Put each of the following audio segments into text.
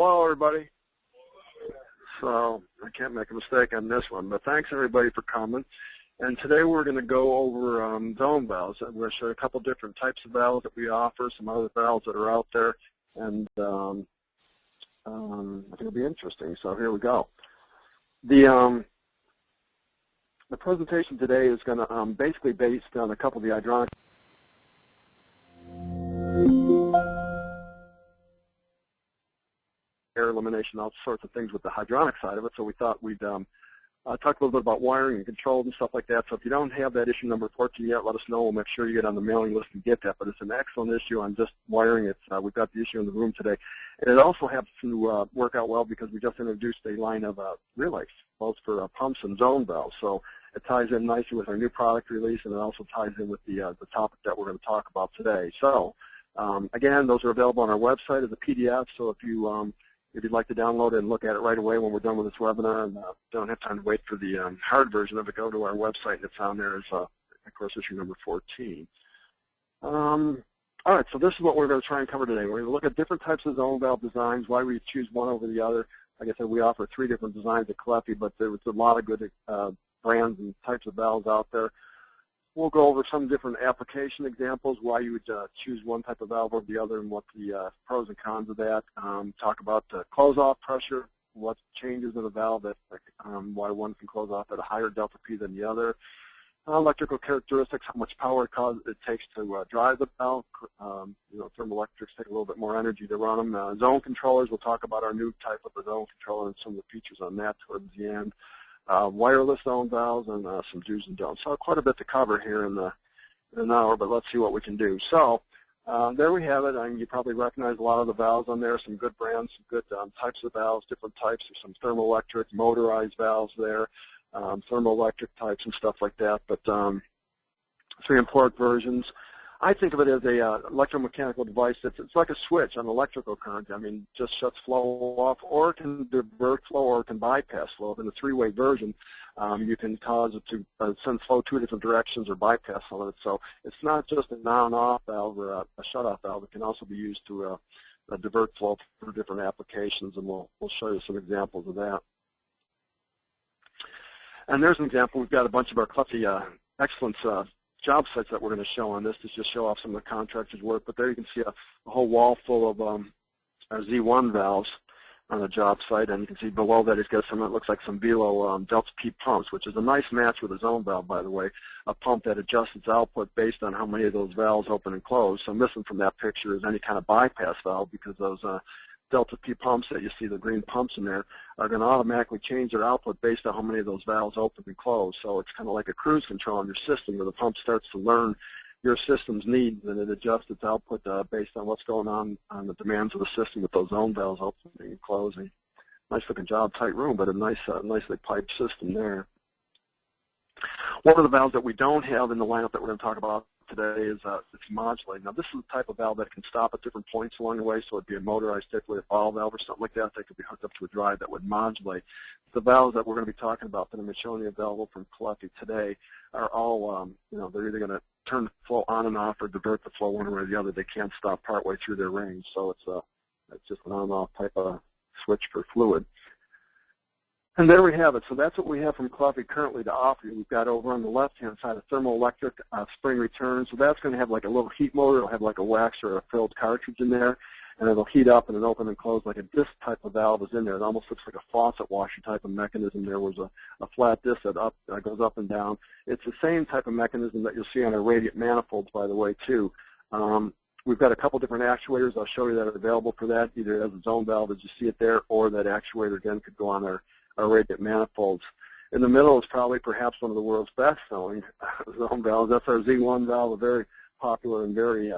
Hello, everybody. So I can't make a mistake on this one, but thanks everybody for coming. And today we're going to go over zone valves. We're going to show you a couple different types of valves that we offer, some other valves that are out there, and I think it'll be interesting. So here we go. The presentation today is going to basically based on a couple of the hydronic air elimination, all sorts of things with the hydronic side of it. So we thought we'd talk a little bit about wiring and controls and stuff like that. So if you don't have that issue number 14 yet, let us know. We'll make sure you get on the mailing list and get that. But it's an excellent issue on just wiring. We've got the issue in the room today. And it also happens to work out well because we just introduced a line of relays, both for pumps and zone valves. So it ties in nicely with our new product release, and it also ties in with the topic that we're going to talk about today. So again, those are available on our website as a PDF. So if you'd like to download it and look at it right away when we're done with this webinar and don't have time to wait for the hard version of it, go to our website, and it's on there as, of course, issue number 14. All right, so this is what we're going to try and cover today. We're going to look at different types of zone valve designs, why we choose one over the other. Like I said, we offer 3 different designs at Caleffi, but there's a lot of good brands and types of valves out there. We'll go over some different application examples, why you would choose one type of valve over the other and what the pros and cons of that. Talk about the close-off pressure, what changes in the valve, why one can close off at a higher delta P than the other. Electrical characteristics, how much power it takes to drive the valve. Thermoelectrics take a little bit more energy to run them. Zone controllers, we'll talk about our new type of a zone controller and some of the features on that towards the end. Wireless zone valves, and some do's and don'ts. So quite a bit to cover here in an hour, but let's see what we can do. So there we have it. You probably recognize a lot of the valves on there, some good brands, some good types of valves, different types. There's some thermoelectric, motorized valves there, thermoelectric types and stuff like that, but 3 import versions. I think of it as a electromechanical device it's like a switch on electrical current. I mean, just shuts flow off, or it can divert flow, or it can bypass flow. In the 3-way version, you can cause it to send flow 2 different directions or bypass some of it. So it's not just an on-off valve or a shut-off valve. It can also be used to divert flow for different applications, and we'll show you some examples of that. And there's an example. We've got a bunch of our Caleffi Excellence job sites that we're going to show on this to just show off some of the contractors' work. But there you can see a whole wall full of our Z1 valves on the job site, and you can see below that it's got some, it looks like some Bale delta P pumps, which is a nice match with a zone valve, by the way, a pump that adjusts its output based on how many of those valves open and close. So missing from that picture is any kind of bypass valve, because those delta P pumps that you see, the green pumps in there, are going to automatically change their output based on how many of those valves open and close. So it's kind of like a cruise control on your system, where the pump starts to learn your system's needs, and it adjusts its output based on what's going on the demands of the system with those zone valves opening and closing. Nice looking job, tight room, but a nicely piped system there. One of the valves that we don't have in the lineup that we're going to talk about today is it's modulating. Now, this is the type of valve that can stop at different points along the way, so it'd be a motorized, typically a ball valve or something like that that could be hooked up to a drive that would modulate. The valves that we're going to be talking about that I'm showing you available from Caleffi today are all, they're either going to turn the flow on and off or divert the flow one way or the other. They can't stop partway through their range, so it's just an on and off type of switch for fluid. And there we have it. So that's what we have from Caleffi currently to offer you. We've got over on the left-hand side a thermoelectric spring return. So that's going to have like a little heat motor. It'll have like a wax or a filled cartridge in there, and it'll heat up and then open and close like a disc type of valve is in there. It almost looks like a faucet washer type of mechanism. There was a flat disc that goes up and down. It's the same type of mechanism that you'll see on our radiant manifolds, by the way, too. We've got a couple different actuators. I'll show you that are available for that, either as a zone valve as you see it there, or that actuator, again, could go on our radiant manifolds. In the middle is probably perhaps one of the world's best-selling zone valves. That's our Z1 valve, a very popular and very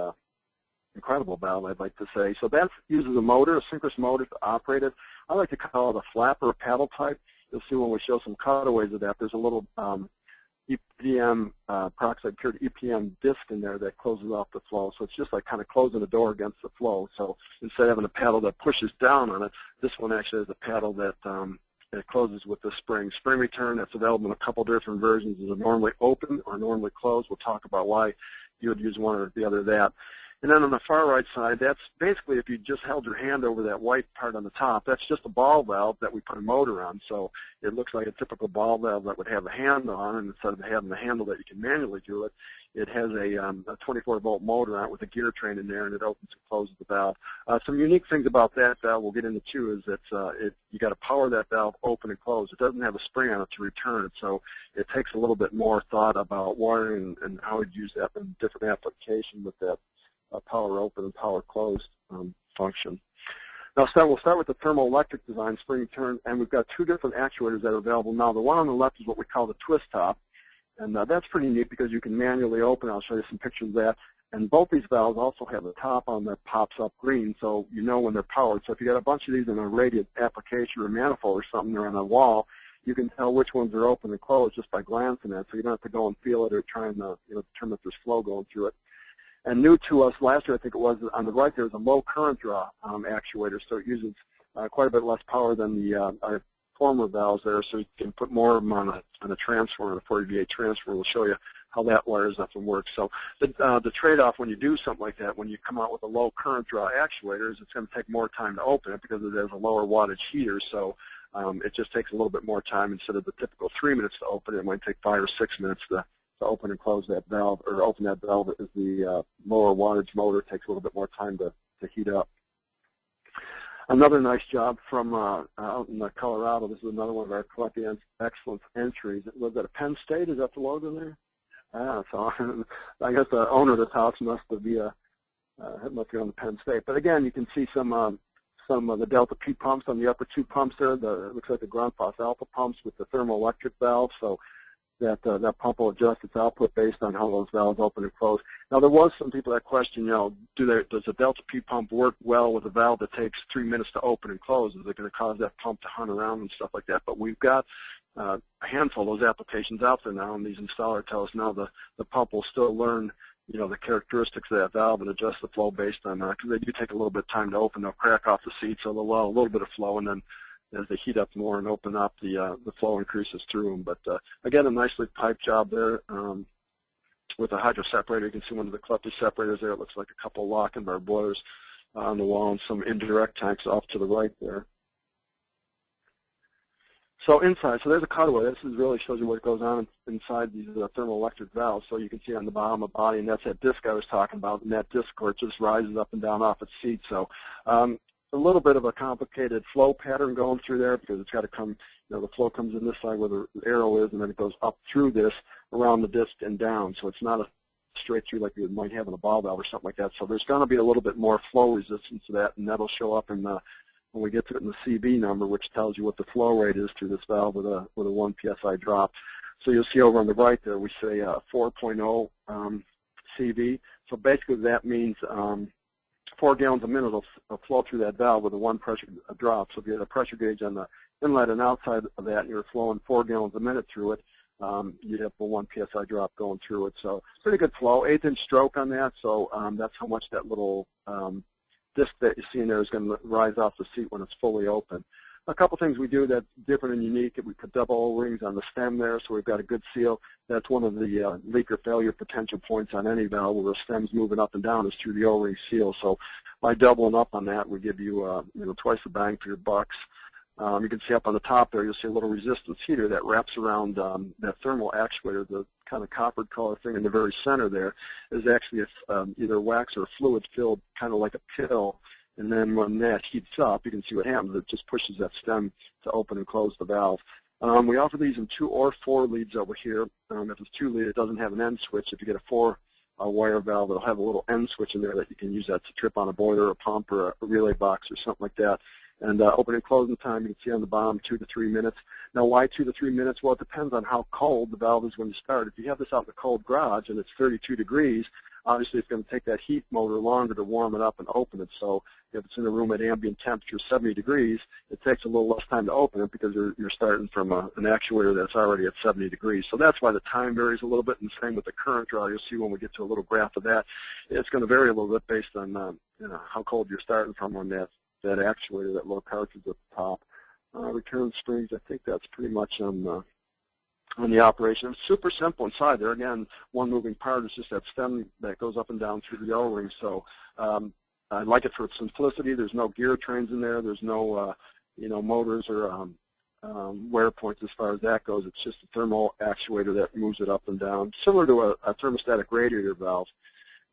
incredible valve, I'd like to say. So that uses a motor, a synchronous motor, to operate it. I like to call it a flap or a paddle type. You'll see when we show some cutaways of that, there's a little EPM, peroxide cured EPM disc in there that closes off the flow. So it's just like kind of closing the door against the flow. So instead of having a paddle that pushes down on it, this one actually has a paddle that it closes with the spring. Spring return, that's available in a couple different versions. Is it normally open or normally closed? We'll talk about why you would use one or the other of that. And then on the far right side, that's basically if you just held your hand over that white part on the top, that's just a ball valve that we put a motor on. So it looks like a typical ball valve that would have a handle on, and instead of having the handle that you can manually do it, it has a 24-volt motor on it with a gear train in there, and it opens and closes the valve. Some unique things about that valve we'll get into too is that you got to power that valve open and close. It doesn't have a spring on it to return it, so it takes a little bit more thought about wiring and how you'd use that in different applications with that power open and power closed function. Now we'll start with the thermoelectric design, spring turn, and we've got two different actuators that are available now. The one on the left is what we call the twist top, and that's pretty neat because you can manually open. I'll show you some pictures of that. And both these valves also have a top on that pops up green, so you know when they're powered. So if you got a bunch of these in a radiant application or a manifold or something, or on a wall, you can tell which ones are open and closed just by glancing at it. So you don't have to go and feel it or try and determine if there's flow going through it. And new to us last year, I think it was, on the right there's a low current draw actuator, so it uses quite a bit less power than the our former valves there, so you can put more of them on a transformer, a 40V8 transformer. We'll show you how that wires up and works. So the trade-off when you do something like that, when you come out with a low current draw actuator, is it's going to take more time to open it because it has a lower wattage heater, so it just takes a little bit more time. Instead of the typical 3 minutes to open it, it might take 5 or 6 minutes to open and close that valve, or open that valve as the lower wattage motor takes a little bit more time to heat up. Another nice job from out in Colorado. This is another one of our Caleffi Excellence entries. Was that a Penn State? Is that the logo there? So I guess the owner of this house must be on the Penn State. But again, you can see some of the Delta P pumps on the upper two pumps there. It looks like the ground faucet alpha pumps with the thermoelectric valve. So that pump will adjust its output based on how those valves open and close. Now, there was some people that question, does a Delta P pump work well with a valve that takes 3 minutes to open and close? Is it going to cause that pump to hunt around and stuff like that? But we've got a handful of those applications out there now, and these installers tell us now the pump will still learn, the characteristics of that valve and adjust the flow based on that, because they do take a little bit of time to open. They'll crack off the seat, so they'll allow a little bit of flow, and then as they heat up more and open up, the flow increases through them. But again, a nicely piped job there with a hydro separator. You can see one of the Caleffi separators there. It looks like a couple of lock and bar boilers on the wall and some indirect tanks off to the right there. So inside, so there's a cutaway. This really shows you what goes on inside these thermoelectric valves. So you can see on the bottom of the body, and that's that disc I was talking about, and that disc cord just rises up and down off its seat. So a little bit of a complicated flow pattern going through there because it's got to come, the flow comes in this side where the arrow is, and then it goes up through this, around the disc and down. So it's not a straight through like you might have in a ball valve or something like that. So there's going to be a little bit more flow resistance to that, and that'll show up in when we get to it in the CB number, which tells you what the flow rate is through this valve with a 1 PSI drop. So you'll see over on the right there, we say 4.0 CV. So basically that means 4 gallons a minute will flow through that valve with a 1 pressure drop. So if you had a pressure gauge on the inlet and outside of that and you're flowing 4 gallons a minute through it, you'd have a 1 PSI drop going through it. So pretty good flow, 1/8-inch stroke on that. So that's how much that little disc that you see in there is going to rise off the seat when it's fully open. A couple things we do that's different and unique. We put double O-rings on the stem there, so we've got a good seal. That's one of the leak or failure potential points on any valve where the stem's moving up and down is through the O-ring seal. So by doubling up on that, we give you twice the bang for your bucks. You can see up on the top there, you'll see a little resistance heater that wraps around that thermal actuator. The kind of coppered color thing in the very center there is actually either wax or fluid filled, kind of like a pill. And then when that heats up, you can see what happens. It just pushes that stem to open and close the valve. We offer these in 2 or 4 leads over here. If it's 2 lead, it doesn't have an end switch. If you get a 4-wire valve, it'll have a little end switch in there that you can use that to trip on a boiler, a pump, or a relay box or something like that. And open and closing time, you can see on the bottom, 2 to 3 minutes. Now, why 2 to 3 minutes? Well, it depends on how cold the valve is when you start. If you have this out in the cold garage and it's 32 degrees, obviously it's going to take that heat motor longer to warm it up and open it. So if it's in a room at ambient temperature 70 degrees, it takes a little less time to open it because you're starting from an actuator that's already at 70 degrees. So that's why the time varies a little bit, and the same with the current draw. You'll see when we get to a little graph of that. It's going to vary a little bit based on how cold you're starting from on that actuator, that little cartridge at the top. Return springs, I think that's pretty much on on the operation. It's super simple inside there. Again, one moving part is just that stem that goes up and down through the O-ring. So I like it for its simplicity. There's no gear trains in there. There's no motors or wear points as far as that goes. It's just a thermal actuator that moves it up and down, similar to a thermostatic radiator valve,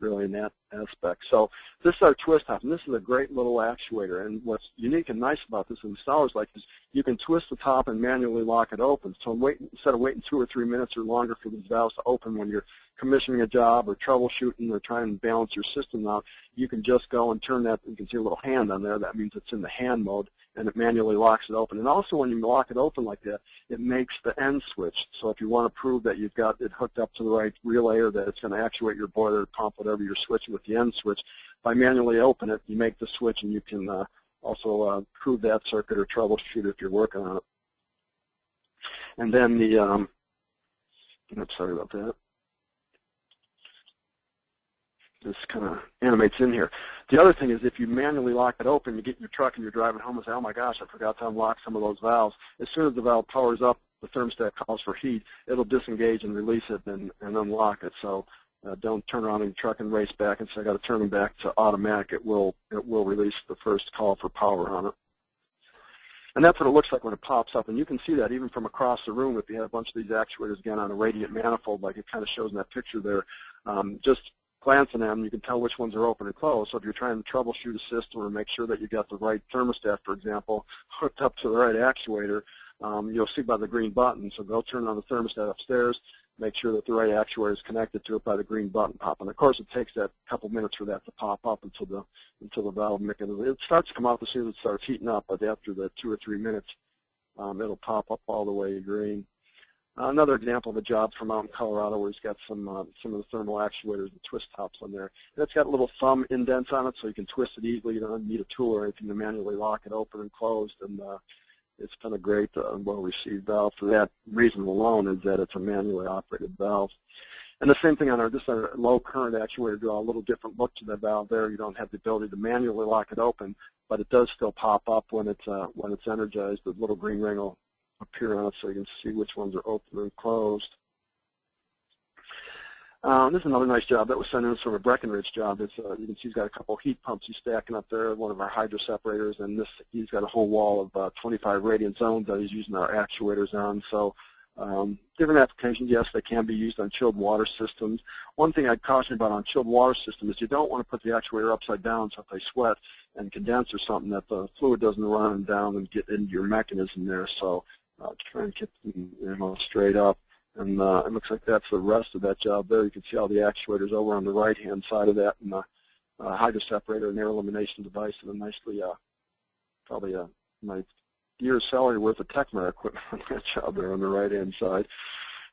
really, in that aspect. So this is our twist top, and this is a great little actuator. And what's unique and nice about this, and installers like, is you can twist the top and manually lock it open. So instead of waiting 2 or 3 minutes or longer for these valves to open when you're commissioning a job or troubleshooting or trying to balance your system out, you can just go and turn that. You can see a little hand on there. That means it's in the hand mode, and it manually locks it open. And also when you lock it open like that, it makes the end switch. So if you want to prove that you've got it hooked up to the right relay or that it's going to actuate your boiler, pump, whatever you're switching with the end switch, by manually open it, you make the switch, and you can also prove that circuit or troubleshoot if you're working on it. And then the, sorry about that. This kind of animates in here. The other thing is if you manually lock it open, you get in your truck and you're driving home and say, oh my gosh, I forgot to unlock some of those valves. As soon as the valve powers up, the thermostat calls for heat, it'll disengage and release it and unlock it. So don't turn around in your truck and race back and say, I got to turn them back to automatic. It will release the first call for power on it. And that's what it looks like when it pops up. And you can see that even from across the room if you have a bunch of these actuators, again, on a radiant manifold like it kind of shows in that picture there. Just glancing at them, you can tell which ones are open and closed. So if you're trying to troubleshoot a system or make sure that you got the right thermostat, for example, hooked up to the right actuator, you'll see by the green button. So go turn on the thermostat upstairs, make sure that the right actuator is connected to it by the green button pop. And of course, it takes that couple minutes for that to pop up until the valve mechanism. It starts to come off as soon as it starts heating up, but after the 2 or 3 minutes, it'll pop up all the way green. Another example of a job from out in Colorado where he's got some of the thermal actuators and twist tops on there. And it's got little thumb indents on it, so you can twist it easily. You don't need a tool or anything to manually lock it open and closed. And it's been a great, well-received valve. For that reason alone is that it's a manually operated valve. And the same thing on our low current actuator, do a little different look to the valve there. You don't have the ability to manually lock it open, but it does still pop up when it's energized. The little green ring will appear on it so you can see which ones are open and closed. This is another nice job that was sent in from a Breckenridge job. You can see he's got a couple heat pumps he's stacking up there, one of our hydro separators, and he's got a whole wall of 25 radiant zones that he's using our actuators on. So different applications, yes, they can be used on chilled water systems. One thing I'd caution about on chilled water systems is you don't want to put the actuator upside down so if they sweat and condense or something that the fluid doesn't run down and get into your mechanism there. So try and keep them straight up. And it looks like that's the rest of that job there. You can see all the actuators over on the right-hand side of that, and the hydro separator and air elimination device, and a nicely, probably a nice year's salary worth of Techmar equipment on that job there on the right-hand side.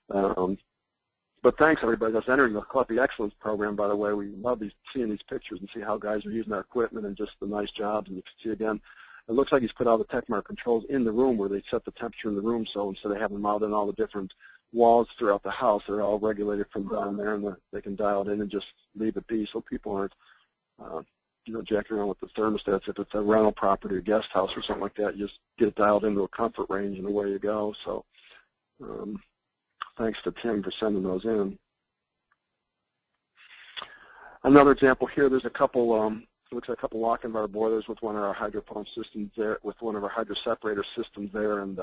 But thanks, everybody, that's entering the Caleffi Excellence Program, by the way. We love seeing these pictures and see how guys are using our equipment and just the nice jobs. And you can see, again, it looks like he's put all the Techmar controls in the room where they set the temperature in the room, so instead of having them out in all the different walls throughout the house, they're all regulated from down there, and they can dial it in and just leave it be so people aren't jacking around with the thermostats. If it's a rental property or guest house or something like that, you just get it dialed into a comfort range and away you go. So thanks to Tim for sending those in. Another example here, there's a couple looks like a couple lock-in bar boilers with one of our hydro pump systems there, with one of our hydro separator systems there, and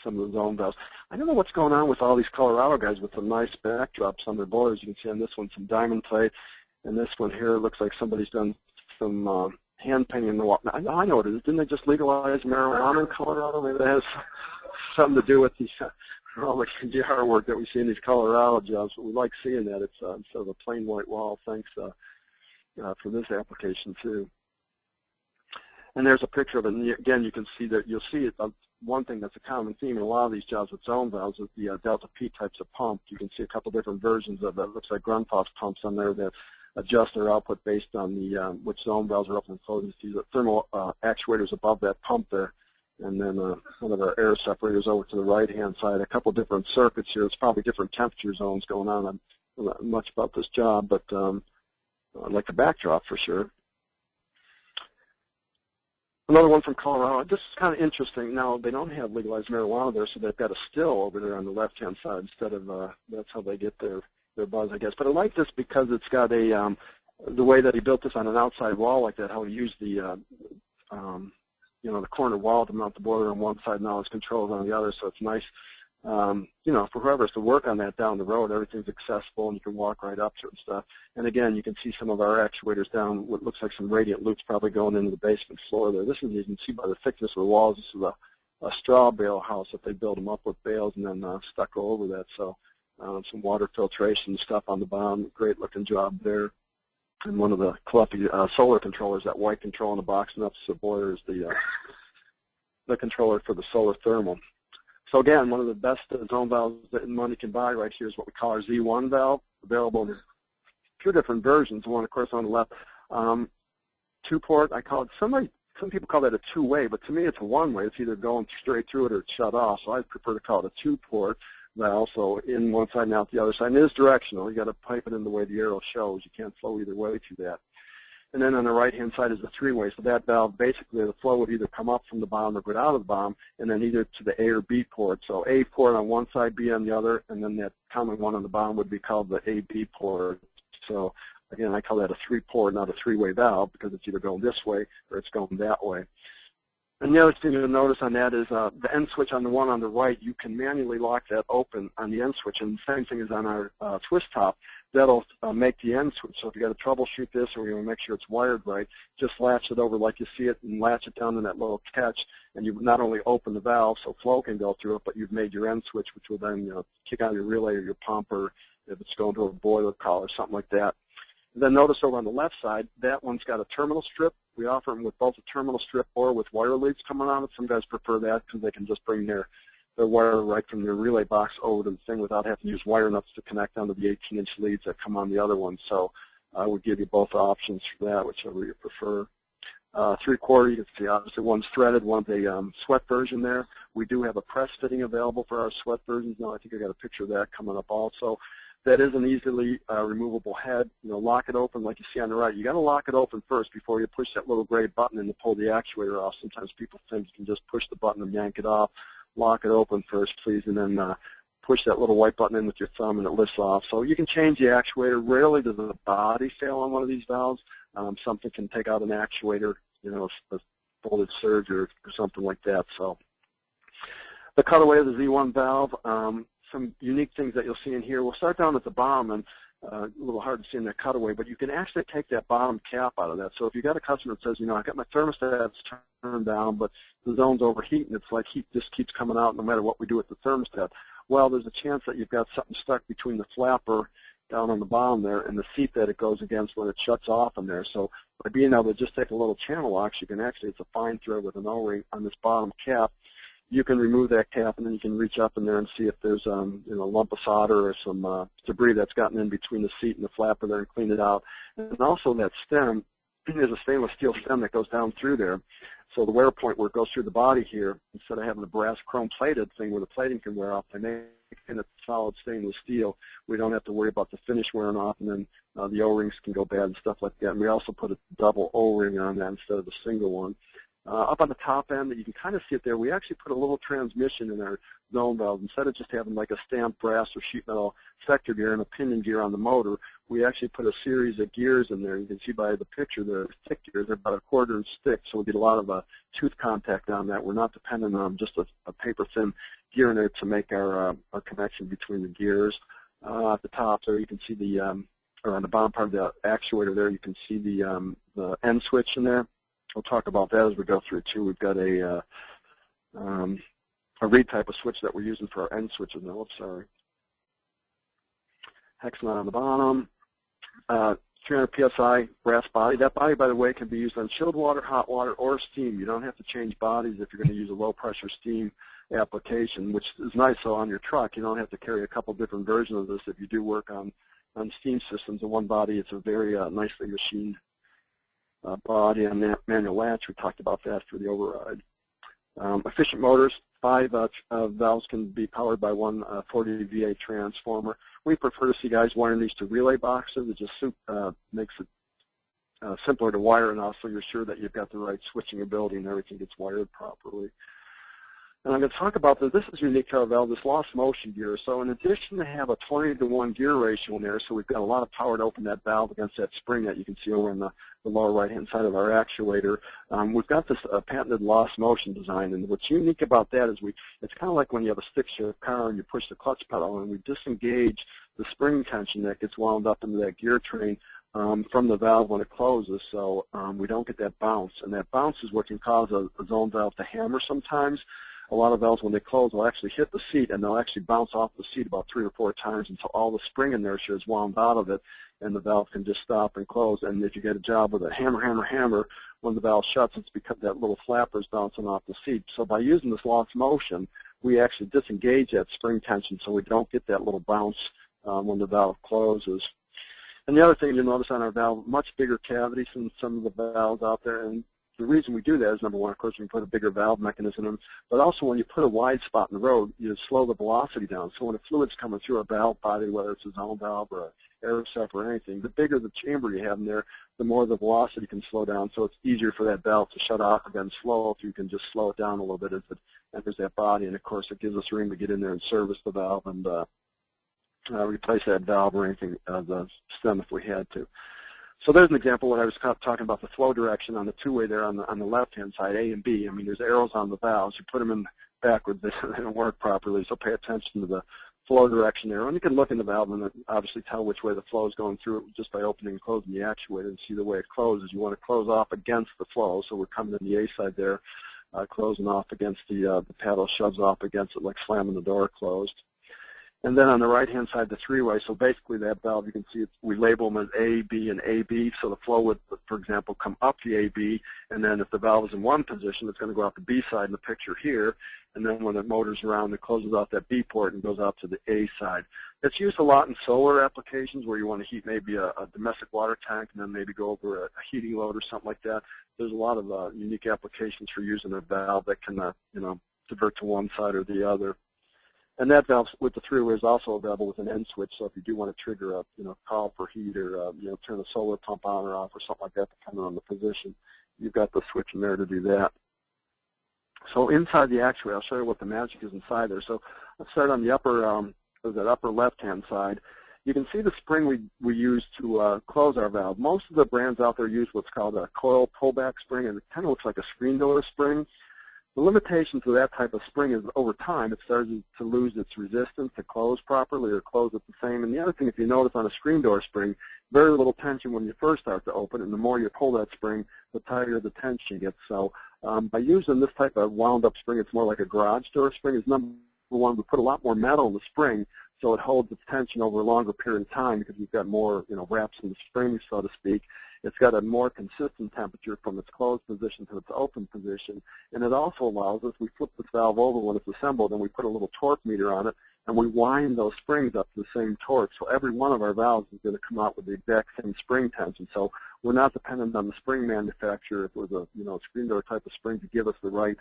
some of the zone valves. I don't know what's going on with all these Colorado guys with some nice backdrops on their boilers. You can see on this one some diamond plate, and this one here looks like somebody's done some hand painting in the wall. Now, I know what it is. Didn't they just legalize marijuana in Colorado? Maybe that has something to do with all the yard work that we see in these Colorado jobs. But we like seeing that. It's sort of a plain white wall. Thanks for this application too. And there's a picture of it. And again, you can see that you'll see it. One thing that's a common theme in a lot of these jobs with zone valves is the Delta P types of pump. You can see a couple different versions of that. It looks like Grundfos pumps on there that adjust their output based on the which zone valves are open and closed. You see the thermal actuators above that pump there, and then one of our air separators over to the right-hand side. A couple different circuits here. It's probably different temperature zones going on. I don't know much about this job, but I like the backdrop for sure. Another one from Colorado. This is kind of interesting. Now, they don't have legalized marijuana there, so they've got a still over there on the left-hand side instead of, that's how they get their buzz, I guess. But I like this because it's got a, the way that he built this on an outside wall like that, how he used the, the corner wall to mount the boiler on one side, now it's controlled on the other, so it's nice. For whoever has to work on that down the road, everything's accessible and you can walk right up to it and stuff. And again, you can see some of our actuators down what looks like some radiant loops probably going into the basement floor there. This is, you can see by the thickness of the walls, this is a straw bale house that they build them up with bales and then stucco over that. So some water filtration stuff on the bottom, great looking job there. And one of the Caleffi solar controllers, that white control in the box next to the boiler is the controller for the solar thermal. So again, one of the best zone valves that money can buy right here is what we call our Z1 valve, available in a few different versions. One, of course, on the left, two-port. I call it, some people call that a two-way, but to me it's a one-way. It's either going straight through it or it's shut off. So I prefer to call it a two-port valve, so in one side and out the other side. And it is directional. You got to pipe it in the way the arrow shows. You can't flow either way through that. And then on the right-hand side is the three-way. So that valve, basically, the flow would either come up from the bottom or go out of the bottom, and then either to the A or B port. So A port on one side, B on the other, and then that common one on the bottom would be called the AB port. So, again, I call that a three-port, not a three-way valve, because it's either going this way or it's going that way. And the other thing you'll notice on that is the end switch on the one on the right, you can manually lock that open on the end switch. And the same thing is on our twist top. That'll make the end switch. So if you got to troubleshoot this or you want to make sure it's wired right, just latch it over like you see it and latch it down in that little catch. And you not only open the valve so flow can go through it, but you've made your end switch, which will then kick out your relay or your pump, or if it's going to a boiler call or something like that. And then notice over on the left side, that one's got a terminal strip. We offer them with both a terminal strip or with wire leads coming on it. Some guys prefer that because they can just bring their wire right from their relay box over to the thing without having to use wire nuts to connect onto the 18-inch leads that come on the other one. So I would give you both options for that, whichever you prefer. Three-quarter, you can see obviously one's threaded, one's a sweat version there. We do have a press fitting available for our sweat versions now. I think I got a picture of that coming up also. That is an easily removable head. Lock it open like you see on the right. You got to lock it open first before you push that little gray button in to pull the actuator off. Sometimes people think you can just push the button and yank it off. Lock it open first, please, and then push that little white button in with your thumb and it lifts off. So you can change the actuator. Rarely does the body fail on one of these valves. Something can take out an actuator, a folded surge or something like that. So the cutaway of the Z1 valve, some unique things that you'll see in here. We'll start down at the bottom, and a little hard to see in that cutaway, but you can actually take that bottom cap out of that. So if you've got a customer that says, I got my thermostats turned down, but the zone's overheating, it's like heat just keeps coming out no matter what we do with the thermostat. Well, there's a chance that you've got something stuck between the flapper down on the bottom there and the seat that it goes against when it shuts off in there. So by being able to just take a little channel locks, you can actually, it's a fine thread with an O-ring on this bottom cap. You can remove that cap, and then you can reach up in there and see if there's a lump of solder or some debris that's gotten in between the seat and the flapper there and clean it out. And also that stem, there's a stainless steel stem that goes down through there. So the wear point where it goes through the body here, instead of having a brass chrome plated thing where the plating can wear off, they make it solid stainless steel. We don't have to worry about the finish wearing off, and then the O-rings can go bad and stuff like that. And we also put a double O-ring on that instead of a single one. Up on the top end, you can kind of see it there, we actually put a little transmission in our zone valve. Instead of just having like a stamped brass or sheet metal sector gear and a pinion gear on the motor, we actually put a series of gears in there. You can see by the picture, they're thick gears. They're about 1/4 inch thick, so we get a lot of tooth contact on that. We're not dependent on just a paper-thin gear in there to make our connection between the gears. At the top there, you can see or on the bottom part of the actuator there, you can see the end switch in there. We'll talk about that as we go through too. We've got a reed type of switch that we're using for our end switches now. Oops, sorry. Hexagon on the bottom. 300 psi brass body. That body, by the way, can be used on chilled water, hot water, or steam. You don't have to change bodies if you're going to use a low-pressure steam application, which is nice. So on your truck, you don't have to carry a couple different versions of this. If you do work on steam systems in one body, it's a very nicely machined body on that manual latch. We talked about that for the override. Efficient motors, 5 valves can be powered by one 40 VA transformer. We prefer to see guys wiring these to relay boxes. It just makes it simpler to wire enough so you're sure that you've got the right switching ability and everything gets wired properly. And I'm going to talk about this. This is unique to our valve, this lost motion gear. So in addition to have a 20-to-1 gear ratio in there, so we've got a lot of power to open that valve against that spring that you can see over in the lower right-hand side of our actuator. We've got this patented lost motion design, and what's unique about that is it's kind of like when you have a stick shift car and you push the clutch pedal, and we disengage the spring tension that gets wound up into that gear train from the valve when it closes, so we don't get that bounce. And that bounce is what can cause a zone valve to hammer sometimes. A lot of valves, when they close, will actually hit the seat, and they'll actually bounce off the seat about 3 or 4 times until all the spring inertia is wound out of it, and the valve can just stop and close. And if you get a job with a hammer, hammer, hammer, when the valve shuts, it's because that little flapper is bouncing off the seat. So by using this lost motion, we actually disengage that spring tension so we don't get that little bounce when the valve closes. And the other thing you'll notice on our valve, much bigger cavities than some of the valves out there. And the reason we do that is, number one, of course, we put a bigger valve mechanism in, but also when you put a wide spot in the road, you slow the velocity down. So when a fluid's coming through a valve body, whether it's a zone valve or an air recept or anything, the bigger the chamber you have in there, the more the velocity can slow down. So it's easier for that valve to shut off again slow if you can just slow it down a little bit as it enters that body. And, of course, it gives us room to get in there and service the valve and replace that valve or anything, the stem if we had to. So there's an example when I was talking about the flow direction on the two-way there on the left-hand side, A and B. I mean, there's arrows on the valves. You put them in backwards, they don't work properly, so pay attention to the flow direction there. And you can look in the valve and obviously tell which way the flow is going through it just by opening and closing the actuator and see the way it closes. You want to close off against the flow, so we're coming in the A side there, closing off against the paddle, shoves off against it like slamming the door closed. And then on the right-hand side, the three-way, so basically that valve, you can see we label them as A, B, and AB, so the flow would, for example, come up the AB, and then if the valve is in one position, it's going to go out the B side in the picture here, and then when the motor's around, it closes off that B port and goes out to the A side. It's used a lot in solar applications where you want to heat maybe a domestic water tank and then maybe go over a heating load or something like that. There's a lot of unique applications for using a valve that can, divert to one side or the other. And that valve with the three-way is also available with an end switch. So if you do want to trigger a call for heat or turn a solar pump on or off or something like that, depending on the position, you've got the switch in there to do that. So inside the actuator, I'll show you what the magic is inside there. So let's start on the upper left-hand side. You can see the spring we use to close our valve. Most of the brands out there use what's called a coil pullback spring, and it kind of looks like a screen door spring. The limitation to that type of spring is over time it starts to lose its resistance to close properly or close at the same. And the other thing, if you notice on a screen door spring, very little tension when you first start to open, and the more you pull that spring, the tighter the tension gets. So by using this type of wound-up spring, it's more like a garage door spring. Is number one, we put a lot more metal in the spring, so it holds its tension over a longer period of time because we've got more wraps in the spring, so to speak. It's got a more consistent temperature from its closed position to its open position, and it also allows us, we flip this valve over when it's assembled, and we put a little torque meter on it, and we wind those springs up to the same torque. So every one of our valves is going to come out with the exact same spring tension. So we're not dependent on the spring manufacturer, if it was a screen door type of spring, to give us the right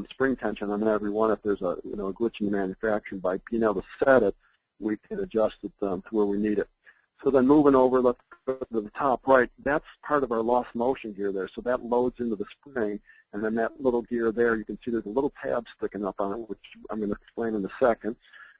spring tension on every one. If there's a glitch in the manufacturing, by being able to set it, we can adjust it to where we need it. So then moving over, let's go to the top right, that's part of our lost motion gear there. So that loads into the spring, and then that little gear there, you can see there's a little tab sticking up on it, which I'm going to explain in a second.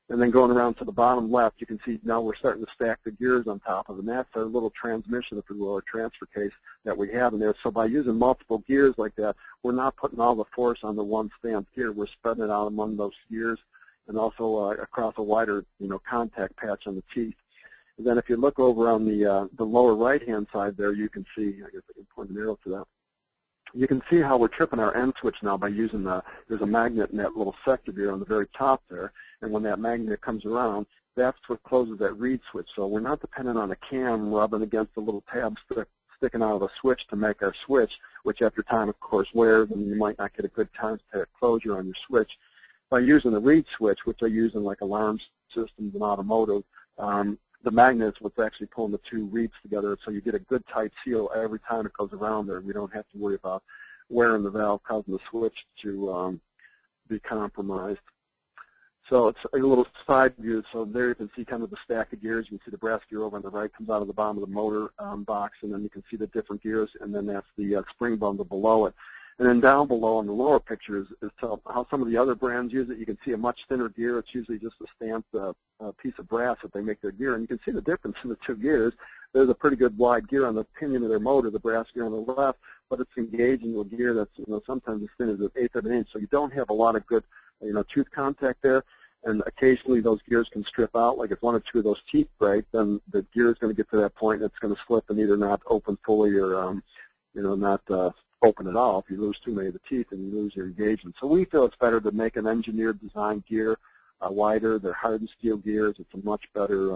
And then going around to the bottom left, you can see now we're starting to stack the gears on top of it, and that's our little transmission, if you will, or transfer case that we have in there. So by using multiple gears like that, we're not putting all the force on the one stamped gear. We're spreading it out among those gears and also across a wider, contact patch on the teeth. And then if you look over on the lower right-hand side there, you can see, I guess I can point an arrow to that. You can see how we're tripping our end switch now by using there's a magnet in that little sector here on the very top there, and when that magnet comes around, that's what closes that reed switch. So we're not dependent on a cam rubbing against the little tab sticking out of the switch to make our switch, which after time, of course, wears, and you might not get a good time to closure on your switch. By using the reed switch, which I use in like alarm systems and automotive, the magnet is what's actually pulling the two reeds together, so you get a good tight seal every time it goes around there. We don't have to worry about wearing the valve, causing the switch to be compromised. So it's a little side view. So there you can see kind of the stack of gears. You can see the brass gear over on the right comes out of the bottom of the motor box, and then you can see the different gears, and then that's the spring bundle below it. And then down below in the lower picture is how some of the other brands use it. You can see a much thinner gear. It's usually just a stamped piece of brass that they make their gear. And you can see the difference in the two gears. There's a pretty good wide gear on the pinion of their motor, the brass gear on the left, but it's engaged into a gear that's sometimes as thin as an eighth of an inch. So you don't have a lot of good tooth contact there. And occasionally those gears can strip out. Like if one or two of those teeth break, then the gear is going to get to that point and it's going to slip and either not open fully or not open at all. If you lose too many of the teeth and you lose your engagement. So we feel it's better to make an engineered design gear wider. They're hardened steel gears. It's a much better,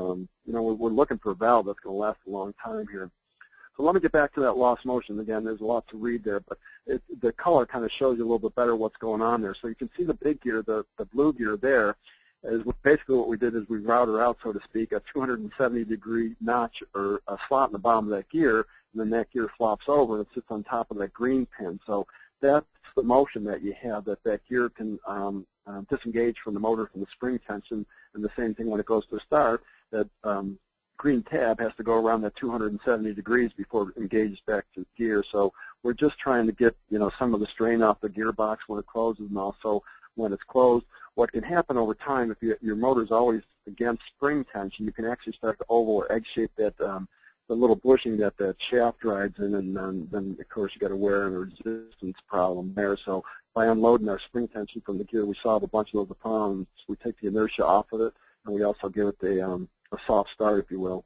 we're looking for a valve that's going to last a long time here. So let me get back to that lost motion. Again, there's a lot to read there, but the color kind of shows you a little bit better what's going on there. So you can see the big gear, the blue gear there, is basically what we did is we routed out, so to speak, a 270-degree notch or a slot in the bottom of that gear, and then that gear flops over and it sits on top of that green pin. So that's the motion that you have, that gear can disengage from the motor from the spring tension, and the same thing when it goes to start, that green tab has to go around that 270 degrees before it engages back to gear. So we're just trying to get some of the strain off the gearbox when it closes, and also when it's closed. What can happen over time, if your motor is always against spring tension, you can actually start to oval or egg shape that the little bushing that shaft rides in, and then of course you got a wear and resistance problem there. So by unloading our spring tension from the gear, we solve a bunch of those problems. We take the inertia off of it, and we also give it a soft start, if you will.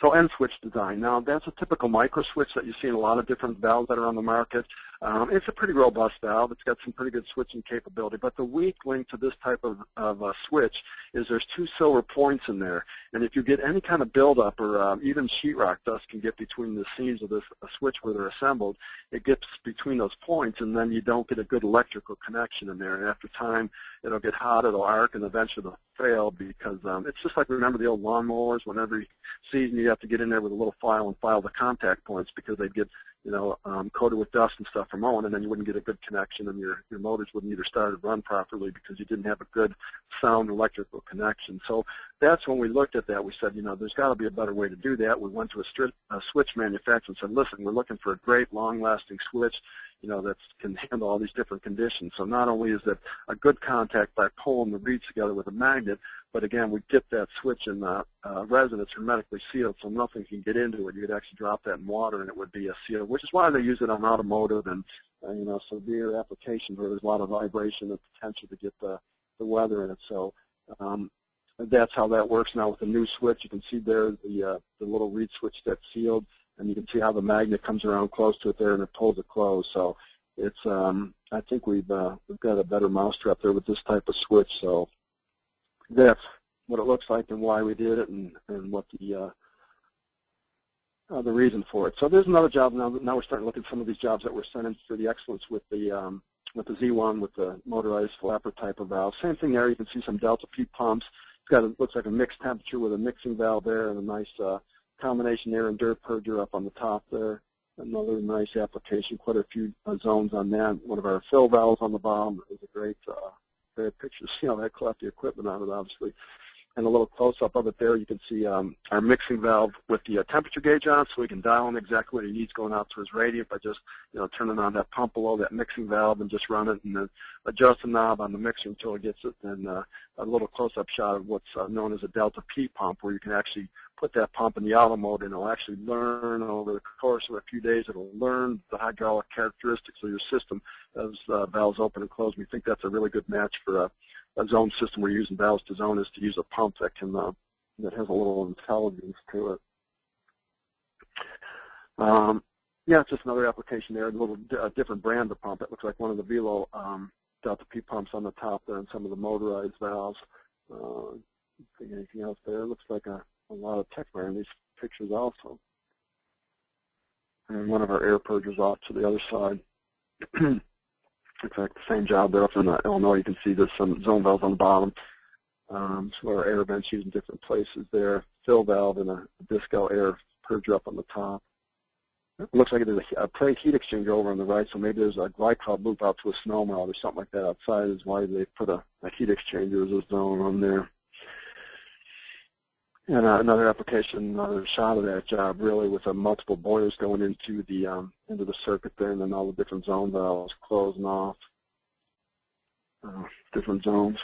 So end switch design. Now that's a typical micro switch that you see in a lot of different valves that are on the market. It's a pretty robust valve. It's got some pretty good switching capability. But the weak link to this type of switch is there's two silver points in there. And if you get any kind of buildup or even sheetrock dust can get between the seams of this switch where they're assembled, it gets between those points, and then you don't get a good electrical connection in there. And after time, it'll get hot, it'll arc, and eventually it'll fail because it's just like, remember the old lawnmowers? When every season you have to get in there with a little file and file the contact points because they'd get coated with dust and stuff from mowing, and then you wouldn't get a good connection, and your motors wouldn't either start or run properly because you didn't have a good sound electrical connection. So that's when we looked at that. We said, there's got to be a better way to do that. We went to a switch manufacturer and said, listen, we're looking for a great long-lasting switch, that can handle all these different conditions. So not only is it a good contact by pulling the reeds together with a magnet, but again, we get that switch in resin. It's hermetically sealed, so nothing can get into it. You could actually drop that in water, and it would be a seal, which is why they use it on automotive and severe applications where there's a lot of vibration and potential to get the weather in it. So that's how that works now with the new switch. You can see there the little reed switch that's sealed, and you can see how the magnet comes around close to it there, and it pulls it closed. So it's I think we've got a better mousetrap there with this type of switch. So that's what it looks like and why we did it, and what the reason for it. So there's another job now. Now we're starting to look at some of these jobs that we're sending for the excellence with the Z1 with the motorized flapper type of valve. Same thing there. You can see some delta P pumps. It looks like a mixed temperature with a mixing valve there and a nice combination air and dirt purger up on the top there. Another nice application, quite a few zones on that. One of our fill valves on the bottom is a great picture to see how that Caleffi equipment on it, obviously. And a little close-up of it there, you can see our mixing valve with the temperature gauge on, so we can dial in exactly what he needs going out to his radiant by just turning on that pump below that mixing valve and just run it, and then adjust the knob on the mixer until it gets it. And a little close-up shot of what's known as a delta P pump, where you can actually put that pump in the auto mode, and it'll actually learn over the course of a few days. It'll learn the hydraulic characteristics of your system as valves open and close. We think that's a really good match for a zone system. We're using valves to zone is to use a pump that can that has a little intelligence to it. Yeah, it's just another application there. A little different brand of pump. It looks like one of the Velo delta P pumps on the top there, and some of the motorized valves. Think anything else there? It looks like a lot of tech wear in these pictures also. And one of our air purgers off to the other side. In fact, the same job there up in Illinois. You can see there's some zone valves on the bottom. So our air vents used in different places there. Fill valve and a disco air purger up on the top. It looks like there's a plate heat exchanger over on the right, so maybe there's a glycol loop out to a snow melt or something like that outside is why they put a heat exchanger as a zone on there. And another application, another shot of that job really with multiple boilers going into the circuit there, and then all the different zone valves closing off different zones.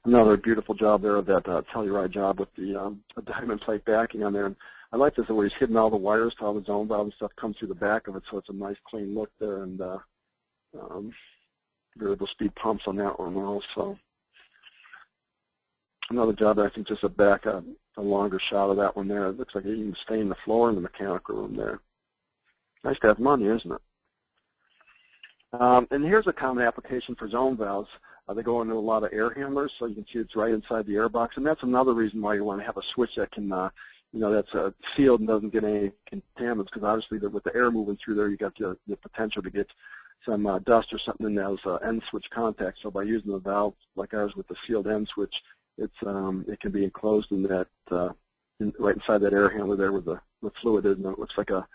Another beautiful job there of that Telluride job with the diamond plate backing on there. And I like this where he's hidden all the wires to all the zone valve and stuff comes through the back of it, so it's a nice clean look there, and variable speed pumps on that one also. Another job that I think just a longer shot of that one there. It looks like you can stain the floor in the mechanical room there. Nice to have money, isn't it? And here's a common application for zone valves. They go into a lot of air handlers, so you can see it's right inside the air box. And that's another reason why you want to have a switch that can, that's sealed and doesn't get any contaminants, because obviously with the air moving through there, you got the potential to get some dust or something in those end switch contacts. So by using the valve like ours with the sealed end switch, it can be enclosed in that right inside that air handler there where the fluid is, and it looks like a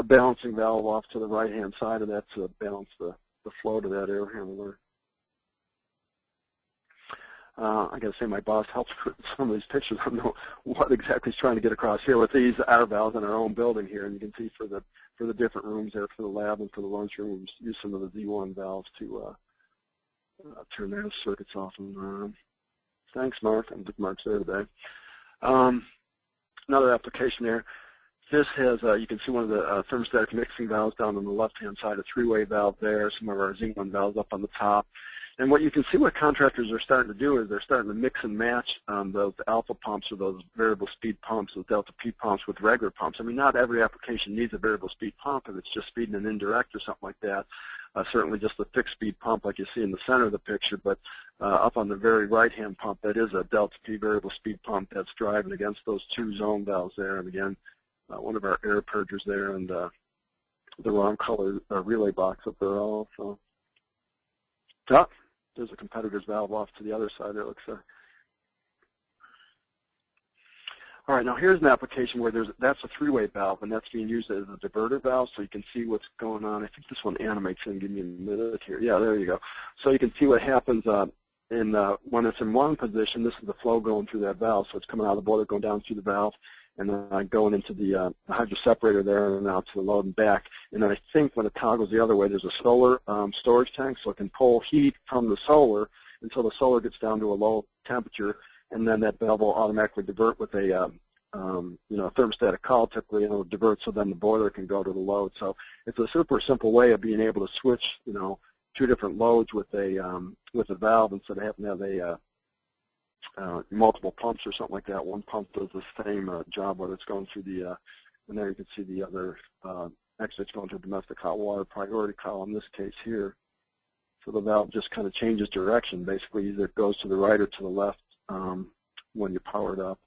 balancing valve off to the right-hand side of that to balance the flow to that air handler. I got to say my boss helps with some of these pictures. I don't know what exactly he's trying to get across here with these our valves in our own building here, and you can see for the different rooms there, for the lab and for the lunchroom, we use some of the Z1 valves to turn those circuits off and on. Thanks, Mark. I think Mark's there today. Another application there. This has, you can see one of the thermostatic mixing valves down on the left-hand side, a three-way valve there, some of our Z1 valves up on the top. And what you can see what contractors are starting to do is they're starting to mix and match those alpha pumps or those variable speed pumps, those delta P pumps with regular pumps. I mean, not every application needs a variable speed pump if it's just feeding an indirect or something like that. Certainly just a fixed speed pump like you see in the center of the picture, but up on the very right-hand pump, that is a delta P variable speed pump that's driving against those two zone valves there. And again, one of our air purgers there, and the wrong color relay box up there also. There's a competitor's valve off to the other side there. Looks all right, now here's an application where that's a three-way valve, and that's being used as a diverter valve, so you can see what's going on. I think this one animates in. Give me a minute here. Yeah, there you go. So you can see what happens when it's in one position. This is the flow going through that valve, so it's coming out of the boiler, going down through the valve, and then going into the hydro separator there and out to the load and back. And then I think when it toggles the other way, there's a solar storage tank, so it can pull heat from the solar until the solar gets down to a low temperature, and then that valve will automatically divert with a thermostatic call typically, and it'll divert so then the boiler can go to the load. So it's a super simple way of being able to switch, two different loads with a valve instead of having to have multiple pumps or something like that. One pump does the same job whether it's going through and there you can see the other exits going to domestic hot water priority call in this case here. So the valve just kind of changes direction. Basically, either it goes to the right or to the left when you power it up.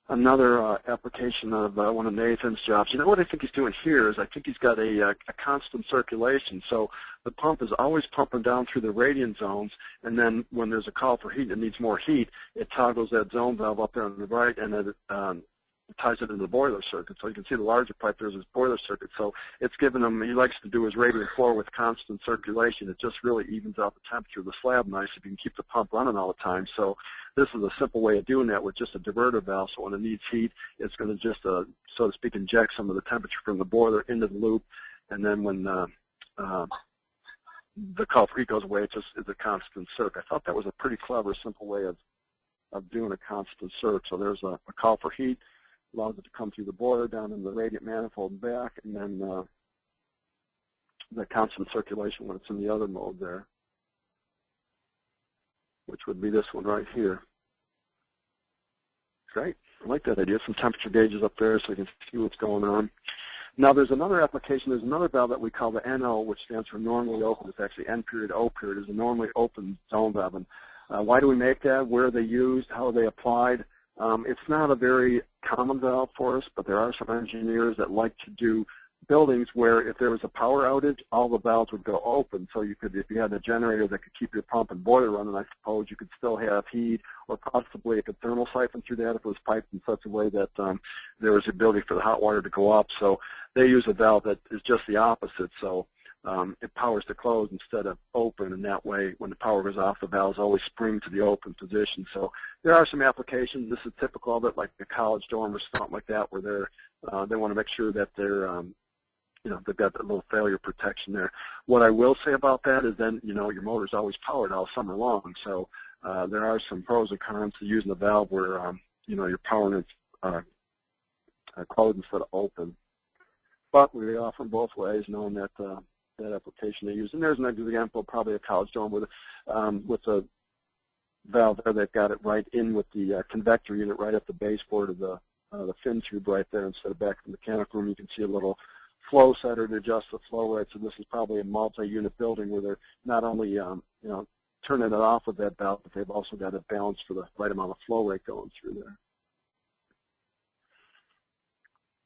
Another application of one of Nathan's jobs. You know what I think he's doing here is I think he's got a constant circulation. So the pump is always pumping down through the radiant zones, and then when there's a call for heat that needs more heat, it toggles that zone valve up there on the right, and then it ties it into the boiler circuit. So you can see the larger pipe, there's this boiler circuit. So it's given him, he likes to do his radiant floor with constant circulation. It just really evens out the temperature of the slab nice if you can keep the pump running all the time. So this is a simple way of doing that with just a diverter valve. So when it needs heat, it's going to just, so to speak, inject some of the temperature from the boiler into the loop. And then when the call for heat goes away, it just is a constant circ. I thought that was a pretty clever, simple way of doing a constant circ. So there's a call for heat, allows it to come through the boiler down in the radiant manifold and back, and then the constant circulation when it's in the other mode there, which would be this one right here. Great. I like that idea. Some temperature gauges up there so you can see what's going on. Now there's another application. There's another valve that we call the NO, which stands for normally open. It's actually N period, O period. It's a normally open zone valve. And why do we make that? Where are they used? How are they applied? It's not a very common valve for us, but there are some engineers that like to do buildings where if there was a power outage, all the valves would go open. So you could, if you had a generator that could keep your pump and boiler running, I suppose you could still have heat, or possibly it could thermal siphon through that if it was piped in such a way that there was the ability for the hot water to go up. So they use a valve that is just the opposite. So it powers to close instead of open, and that way when the power goes off, the valves always spring to the open position. So there are some applications. This is typical of it, like a college dorm or something like that, where they want to make sure that they're they've got that little failure protection there. What I will say about that is then, your motor's always powered all summer long. So there are some pros and cons to using the valve where, you're powering it closed instead of open. But we offer them both ways, knowing that that application they use. And there's an example, probably a college dorm with a valve there. They've got it right in with the convector unit right at the baseboard of the fin tube right there instead of back in the mechanical room. You can see a little flow setter to adjust the flow rate. So this is probably a multi-unit building where they're not only turning it off with that valve, but they've also got it balanced for the right amount of flow rate going through there.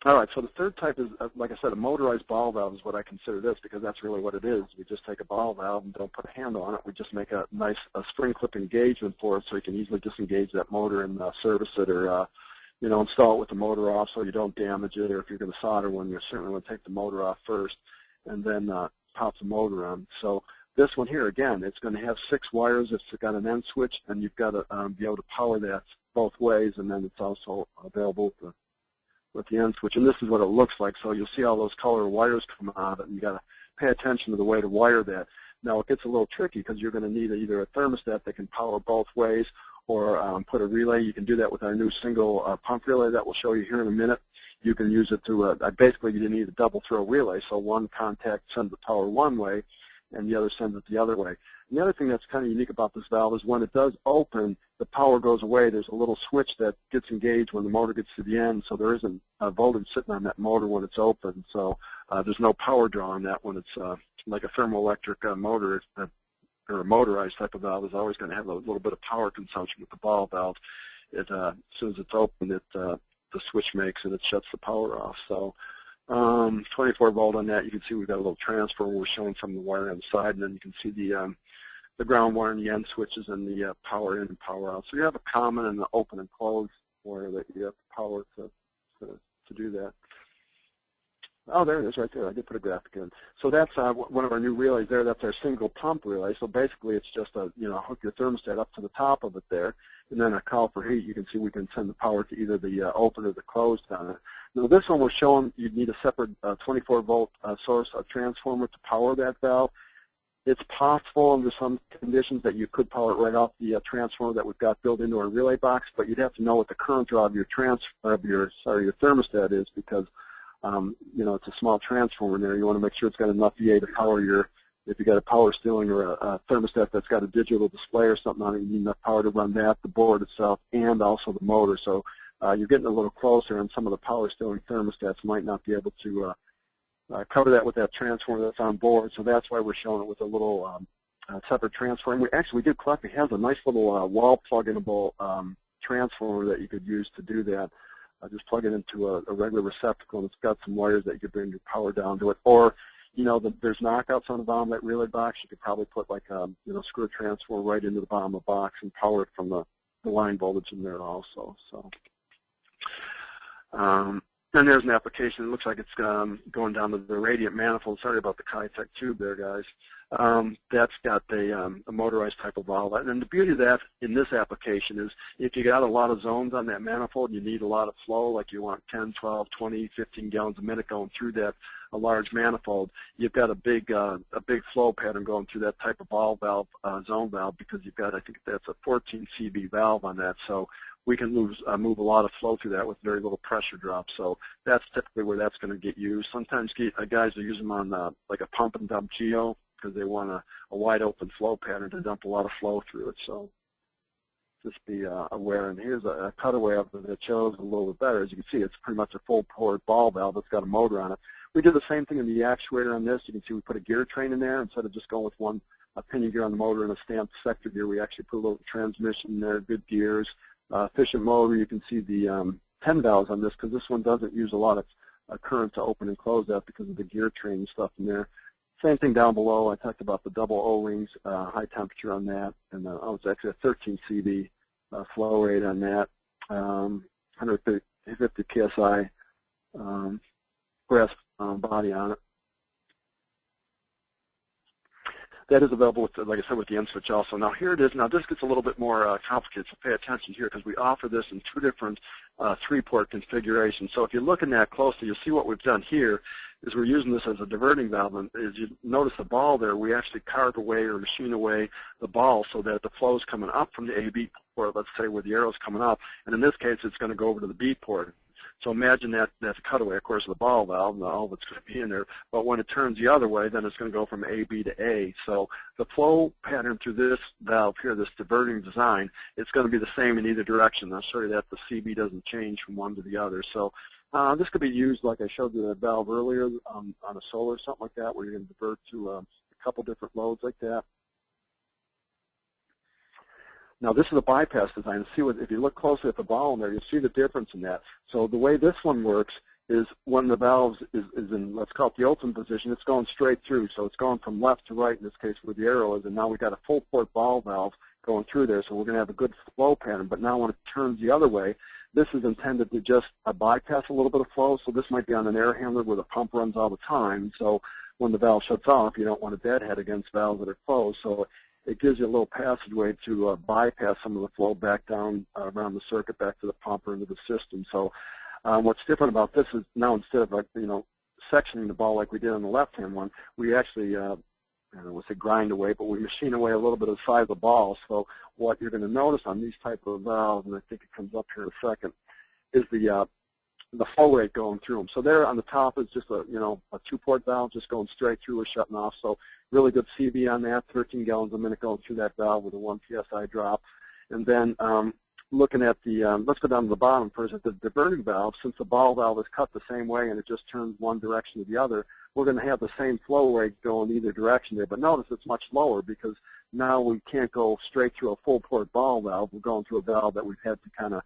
All right, so the third type is, like I said, a motorized ball valve is what I consider this, because that's really what it is. We just take a ball valve and don't put a handle on it. We just make a nice spring clip engagement for it so you can easily disengage that motor and service it, or install it with the motor off so you don't damage it, or if you're going to solder one, you certainly want to take the motor off first and then pop the motor on. So this one here, again, it's going to have 6 wires. It's got an end switch, and you've got to be able to power that both ways, and then it's also available with the end switch. And this is what it looks like. So you'll see all those color wires come out of it, and you've got to pay attention to the way to wire that. Now, it gets a little tricky because you're going to need either a thermostat that can power both ways, or put a relay. You can do that with our new single pump relay that we'll show you here in a minute. You can use it to, basically you need a double throw relay, so one contact sends the power one way and the other sends it the other way. And the other thing that's kind of unique about this valve is when it does open, the power goes away. There's a little switch that gets engaged when the motor gets to the end, so there isn't a voltage sitting on that motor when it's open. So there's no power draw on that when it's like a thermoelectric motor. Or a motorized type of valve is always going to have a little bit of power consumption. With the ball valve, as soon as it's open, the switch makes and it shuts the power off. So 24 volt on that. You can see we've got a little transformer. We're showing some of the wire on the side, and then you can see the ground wire and the end switches and the power in and power out. So you have a common and an open and closed wire that you have the power to do that. Oh, there it is right there. I did put a graphic in. So that's one of our new relays there. That's our single pump relay. So basically it's just hook your thermostat up to the top of it there, and then a call for heat. You can see we can send the power to either the open or the closed on it. Now this one we're showing you'd need a separate 24 volt source transformer to power that valve. It's possible under some conditions that you could power it right off the transformer that we've got built into our relay box, but you'd have to know what the current draw of your thermostat is, because it's a small transformer in there. You want to make sure it's got enough VA to power if you got a power steering or a thermostat that's got a digital display or something on it, you need enough power to run that, the board itself, and also the motor. So you're getting a little closer, and some of the power steering thermostats might not be able to cover that with that transformer that's on board. So that's why we're showing it with a little separate transformer. We did collect. It has a nice little wall plug-inable transformer that you could use to do that. Just plug it into a regular receptacle, and it's got some wires that you could bring your power down to it. Or, there's knockouts on the bottom of that relay box. You could probably put like a, screw a transformer right into the bottom of the box and power it from the line voltage in there also. So, and there's an application. It looks like it's going down to the radiant manifold. Sorry about the Kitech tube there, guys. That's got a motorized type of valve. And the beauty of that in this application is if you got a lot of zones on that manifold, you need a lot of flow, like you want 10, 12, 20, 15 gallons a minute going through that, a large manifold. You've got a big flow pattern going through that type of ball valve, zone valve, because you've got, I think that's a 14 CV valve on that. So we can move a lot of flow through that with very little pressure drop. So that's typically where that's going to get used. Sometimes guys will use them on like a pump and dump geo, because they want a wide open flow pattern to dump a lot of flow through it. So just be aware. And here's a cutaway of it that shows a little bit better. As you can see, it's pretty much a full port ball valve that's got a motor on it. We did the same thing in the actuator on this. You can see we put a gear train in there. Instead of just going with one pinion gear on the motor and a stamped sector gear, we actually put a little transmission in there, good gears, efficient motor. You can see the 10 valves on this, because this one doesn't use a lot of current to open and close that because of the gear train and stuff in there. Same thing down below. I talked about the double O-rings, high temperature on that, and I was actually at 13 CV flow rate on that, 150 PSI brass body on it. That is available, with, like I said, with the end switch also. Now here it is. Now this gets a little bit more complicated, so pay attention here because we offer this in two different 3-port configurations. So if you're looking at closely, you'll see what we've done here is we're using this as a diverting valve. And as you notice the ball there, we actually carve away or machine away the ball so that the flow is coming up from the AB port, let's say where the arrow's coming up. And in this case, it's going to go over to the B port. So imagine that's a cutaway, of course, of the ball valve, and all that's going to be in there. But when it turns the other way, then it's going to go from AB to A. So the flow pattern through this valve here, this diverting design, it's going to be the same in either direction. I'll show you that the CB doesn't change from one to the other. So this could be used, like I showed you the valve earlier, on a solar or something like that, where you're going to divert to a couple different loads like that. Now this is a bypass design. See what, if you look closely at the ball in there, you'll see the difference in that. So the way this one works is when the valve is in, let's call it the open position, it's going straight through. So it's going from left to right in this case where the arrow is, and now we've got a full port ball valve going through there. So we're going to have a good flow pattern. But now when it turns the other way, this is intended to just bypass a little bit of flow. So this might be on an air handler where the pump runs all the time. So when the valve shuts off, you don't want to deadhead against valves that are closed. So it gives you a little passageway to bypass some of the flow back down around the circuit, back to the pump or into the system. So what's different about this is now instead of, like, sectioning the ball like we did on the left-hand one, we actually, I don't want to say grind away, but we machine away a little bit of the side of the ball. So what you're going to notice on these type of valves, and I think it comes up here in a second, is the flow rate going through them. So there on the top is just a 2-port valve just going straight through or shutting off. So really good CV on that, 13 gallons a minute going through that valve with a 1 PSI drop. And then looking at the, let's go down to the bottom first, at the diverting valve. Since the ball valve is cut the same way and it just turns one direction to the other, we're going to have the same flow rate going either direction there. But notice it's much lower because now we can't go straight through a full port ball valve. We're going through a valve that we've had to kind of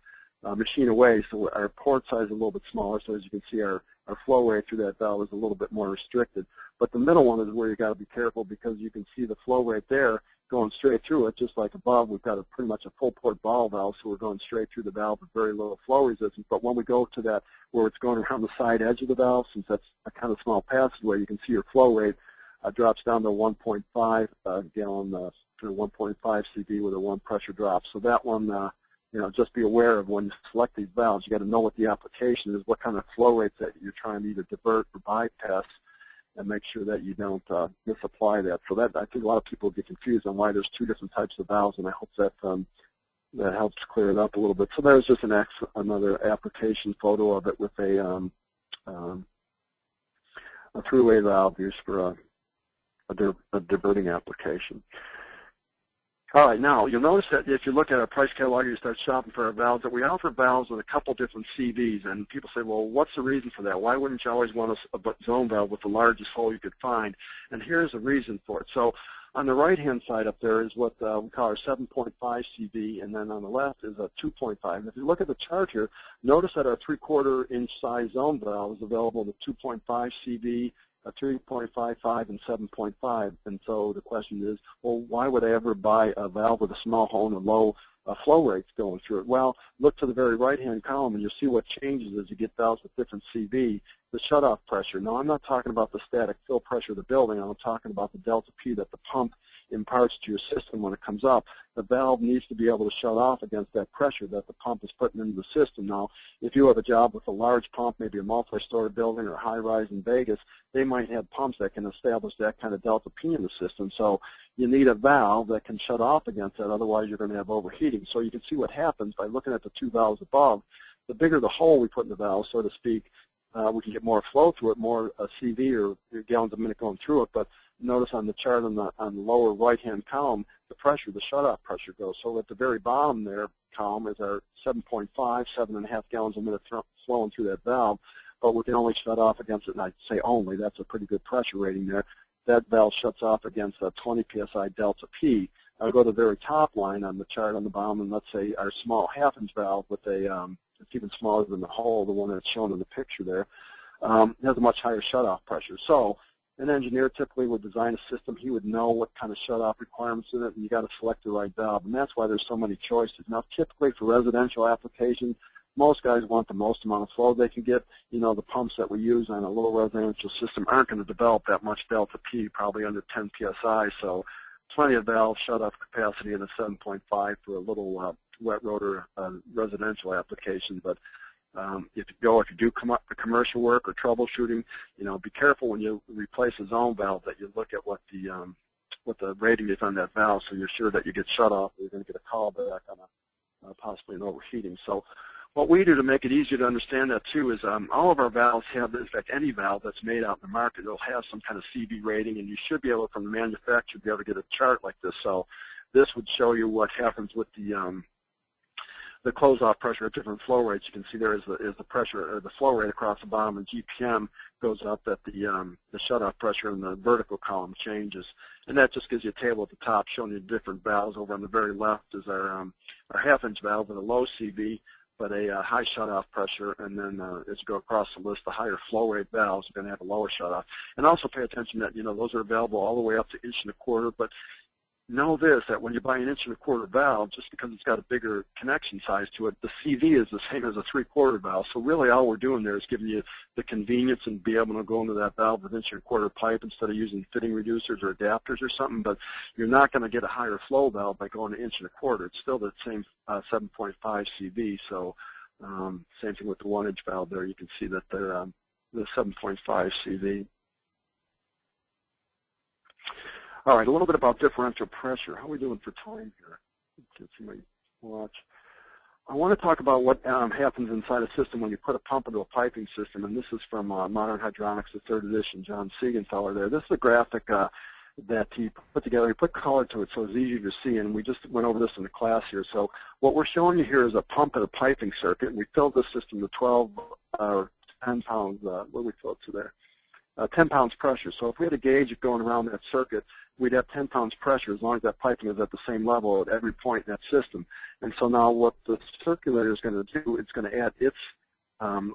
machine away, so our port size is a little bit smaller. So as you can see, our flow rate through that valve is a little bit more restricted. But the middle one is where you got to be careful because you can see the flow rate there going straight through it, just like above. We've got pretty much a full port ball valve, so we're going straight through the valve with very low flow resistance. But when we go to that where it's going around the side edge of the valve, since that's a kind of small passageway, you can see your flow rate drops down to 1.5 gallon, 1.5 CV with a 1 pressure drop. So that one. Just be aware of when you select these valves. You got to know what the application is, what kind of flow rates that you're trying to either divert or bypass, and make sure that you don't misapply that. So that I think a lot of people get confused on why there's two different types of valves, and I hope that that helps clear it up a little bit. So there's just another application photo of it with a three-way valve used for a diverting application. All right, now you'll notice that if you look at our price catalog, you start shopping for our valves, that we offer valves with a couple different CVs, and people say, well, what's the reason for that? Why wouldn't you always want a zone valve with the largest hole you could find? And here's the reason for it. So on the right-hand side up there is what we call our 7.5 CV, and then on the left is a 2.5. And if you look at the chart here, notice that our 3/4 inch size zone valve is available in the 2.5 CV, 3.55 and 7.5, and so the question is, well, why would I ever buy a valve with a small hole and a low flow rates going through it? Well, look to the very right-hand column, and you'll see what changes as you get valves with different CV. The shutoff pressure. Now, I'm not talking about the static fill pressure of the building. I'm talking about the delta P that the pump imparts to your system when it comes up. The valve needs to be able to shut off against that pressure that the pump is putting into the system. Now, if you have a job with a large pump, maybe a multi-story building or high-rise in Vegas, they might have pumps that can establish that kind of delta P in the system. So you need a valve that can shut off against that, otherwise you're going to have overheating. So you can see what happens by looking at the two valves above. The bigger the hole we put in the valve, so to speak, we can get more flow through it, more CV or gallons a minute going through it. But notice on the chart on the lower right-hand column, the pressure, the shutoff pressure goes. So at the very bottom there column is our 7.5, 7.5 gallons a minute flowing through that valve, but we can only shut off against it, and I'd say only, that's a pretty good pressure rating there. That valve shuts off against a 20 PSI delta P. I'll go to the very top line on the chart on the bottom, and let's say our small half-inch valve with a, it's even smaller than the hole, the one that's shown in the picture there. has a much higher shutoff pressure. So an engineer typically would design a system. He would know what kind of shutoff requirements in it, and you got to select the right valve. And that's why there's so many choices. Now, typically for residential applications, most guys want the most amount of flow they can get. You know, the pumps that we use on a little residential system aren't going to develop that much delta P, probably under 10 psi. So plenty of valve shutoff capacity in a 7.5 for a little wet rotor residential application. But if you do come up to commercial work or troubleshooting, you know, be careful when you replace a zone valve that you look at what the rating is on that valve, so you're sure that you get shut off, or you're going to get a call back on possibly an overheating. So what we do to make it easier to understand that too is all of our valves have, in fact, any valve that's made out in the market, it'll have some kind of CV rating, and you should be able, from the manufacturer, be able to get a chart like this. So this would show you what happens with the close-off pressure at different flow rates. You can see there is the pressure, or the flow rate across the bottom, and GPM goes up, that the shutoff pressure in the vertical column changes. And that just gives you a table at the top showing you different valves. Over on the very left is our half-inch valve with a low CV, but a high shutoff pressure, and then as you go across the list, the higher flow rate valves are going to have a lower shutoff. And also pay attention that, you know, those are available all the way up to 1.25 inches, but know this, that when you buy an 1.25 inch valve, just because it's got a bigger connection size to it, the CV is the same as a 3/4 valve. So really all we're doing there is giving you the convenience and be able to go into that valve with 1.25 inch pipe instead of using fitting reducers or adapters or something, but you're not going to get a higher flow valve by going to 1.25 inch. It's still the same 7.5 CV. So same thing with the 1 inch valve there. You can see that they're the 7.5 CV. All right, a little bit about differential pressure. How are we doing for time here? Let's see my watch. I want to talk about what happens inside a system when you put a pump into a piping system, and this is from Modern Hydronics, the 3rd edition, John Siegenthaler there. This is a graphic that he put together. He put color to it so it's easier to see, and we just went over this in the class here. So what we're showing you here is a pump and a piping circuit, and we filled this system to 12 or 10 pounds, what did we fill it to there? 10 pounds pressure. So if we had a gauge going around that circuit, we'd have 10 pounds pressure as long as that piping is at the same level at every point in that system. And so now what the circulator is going to do, it's going to add its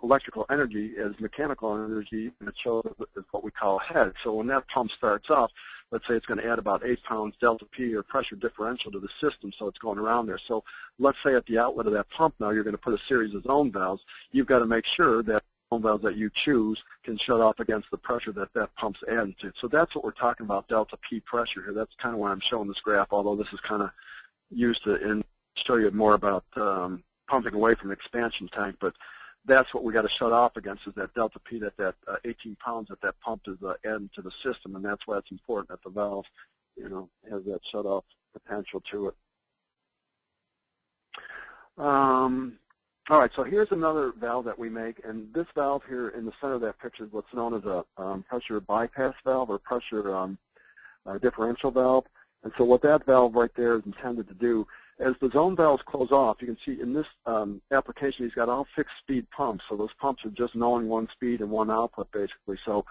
electrical energy as mechanical energy, and it shows what we call head. So when that pump starts up, let's say it's going to add about 8 pounds delta P or pressure differential to the system, so it's going around there. So let's say at the outlet of that pump now you're going to put a series of zone valves. You've got to make sure that zone valves that you choose can shut off against the pressure that that pump's adding to. So that's what we're talking about, delta P pressure here. That's kind of why I'm showing this graph, although this is kind of used to show you more about pumping away from the expansion tank. But that's what we got to shut off against, is that delta P, that 18 pounds that that pump is adding to the system, and that's why it's important that the valve, you know, has that shut off potential to it. All right, so here's another valve that we make, and this valve here in the center of that picture is what's known as a pressure bypass valve or pressure differential valve. And so what that valve right there is intended to do, as the zone valves close off, you can see in this application he's got all fixed speed pumps. So those pumps are just knowing one speed and one output basically. So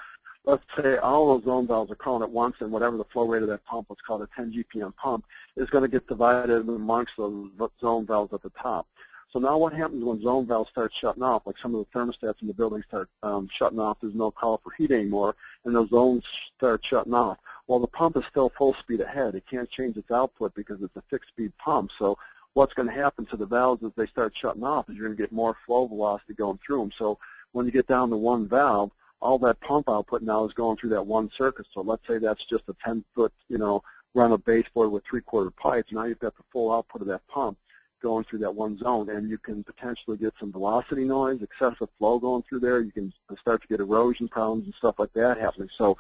let's say all those zone valves are calling at once, and whatever the flow rate of that pump, let's call it a 10 GPM pump, is going to get divided amongst those zone valves at the top. So now what happens when zone valves start shutting off, like some of the thermostats in the building start shutting off, there's no call for heat anymore, and those zones start shutting off. Well, the pump is still full speed ahead. It can't change its output because it's a fixed speed pump. So what's going to happen to the valves as they start shutting off is you're going to get more flow velocity going through them. So when you get down to one valve, all that pump output now is going through that one circuit. So let's say that's just a 10-foot, you know, run of baseboard with 3/4 pipes. Now you've got the full output of that pump going through that one zone, and you can potentially get some velocity noise, excessive flow going through there. You can start to get erosion problems and stuff like that happening. So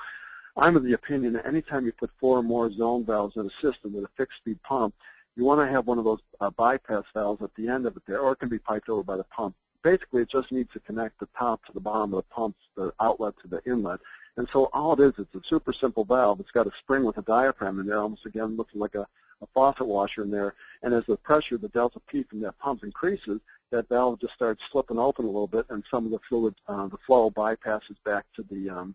I'm of the opinion that anytime you put 4 or more zone valves in a system with a fixed speed pump, you want to have one of those bypass valves at the end of it there, or it can be piped over by the pump. Basically, it just needs to connect the top to the bottom of the pumps, the outlet to the inlet. And so all it is, it's a super simple valve. It's got a spring with a diaphragm in there, almost again looking like a faucet washer in there, and as the pressure, the delta P from that pump increases, that valve just starts slipping open a little bit, and some of the fluid, the flow bypasses back to the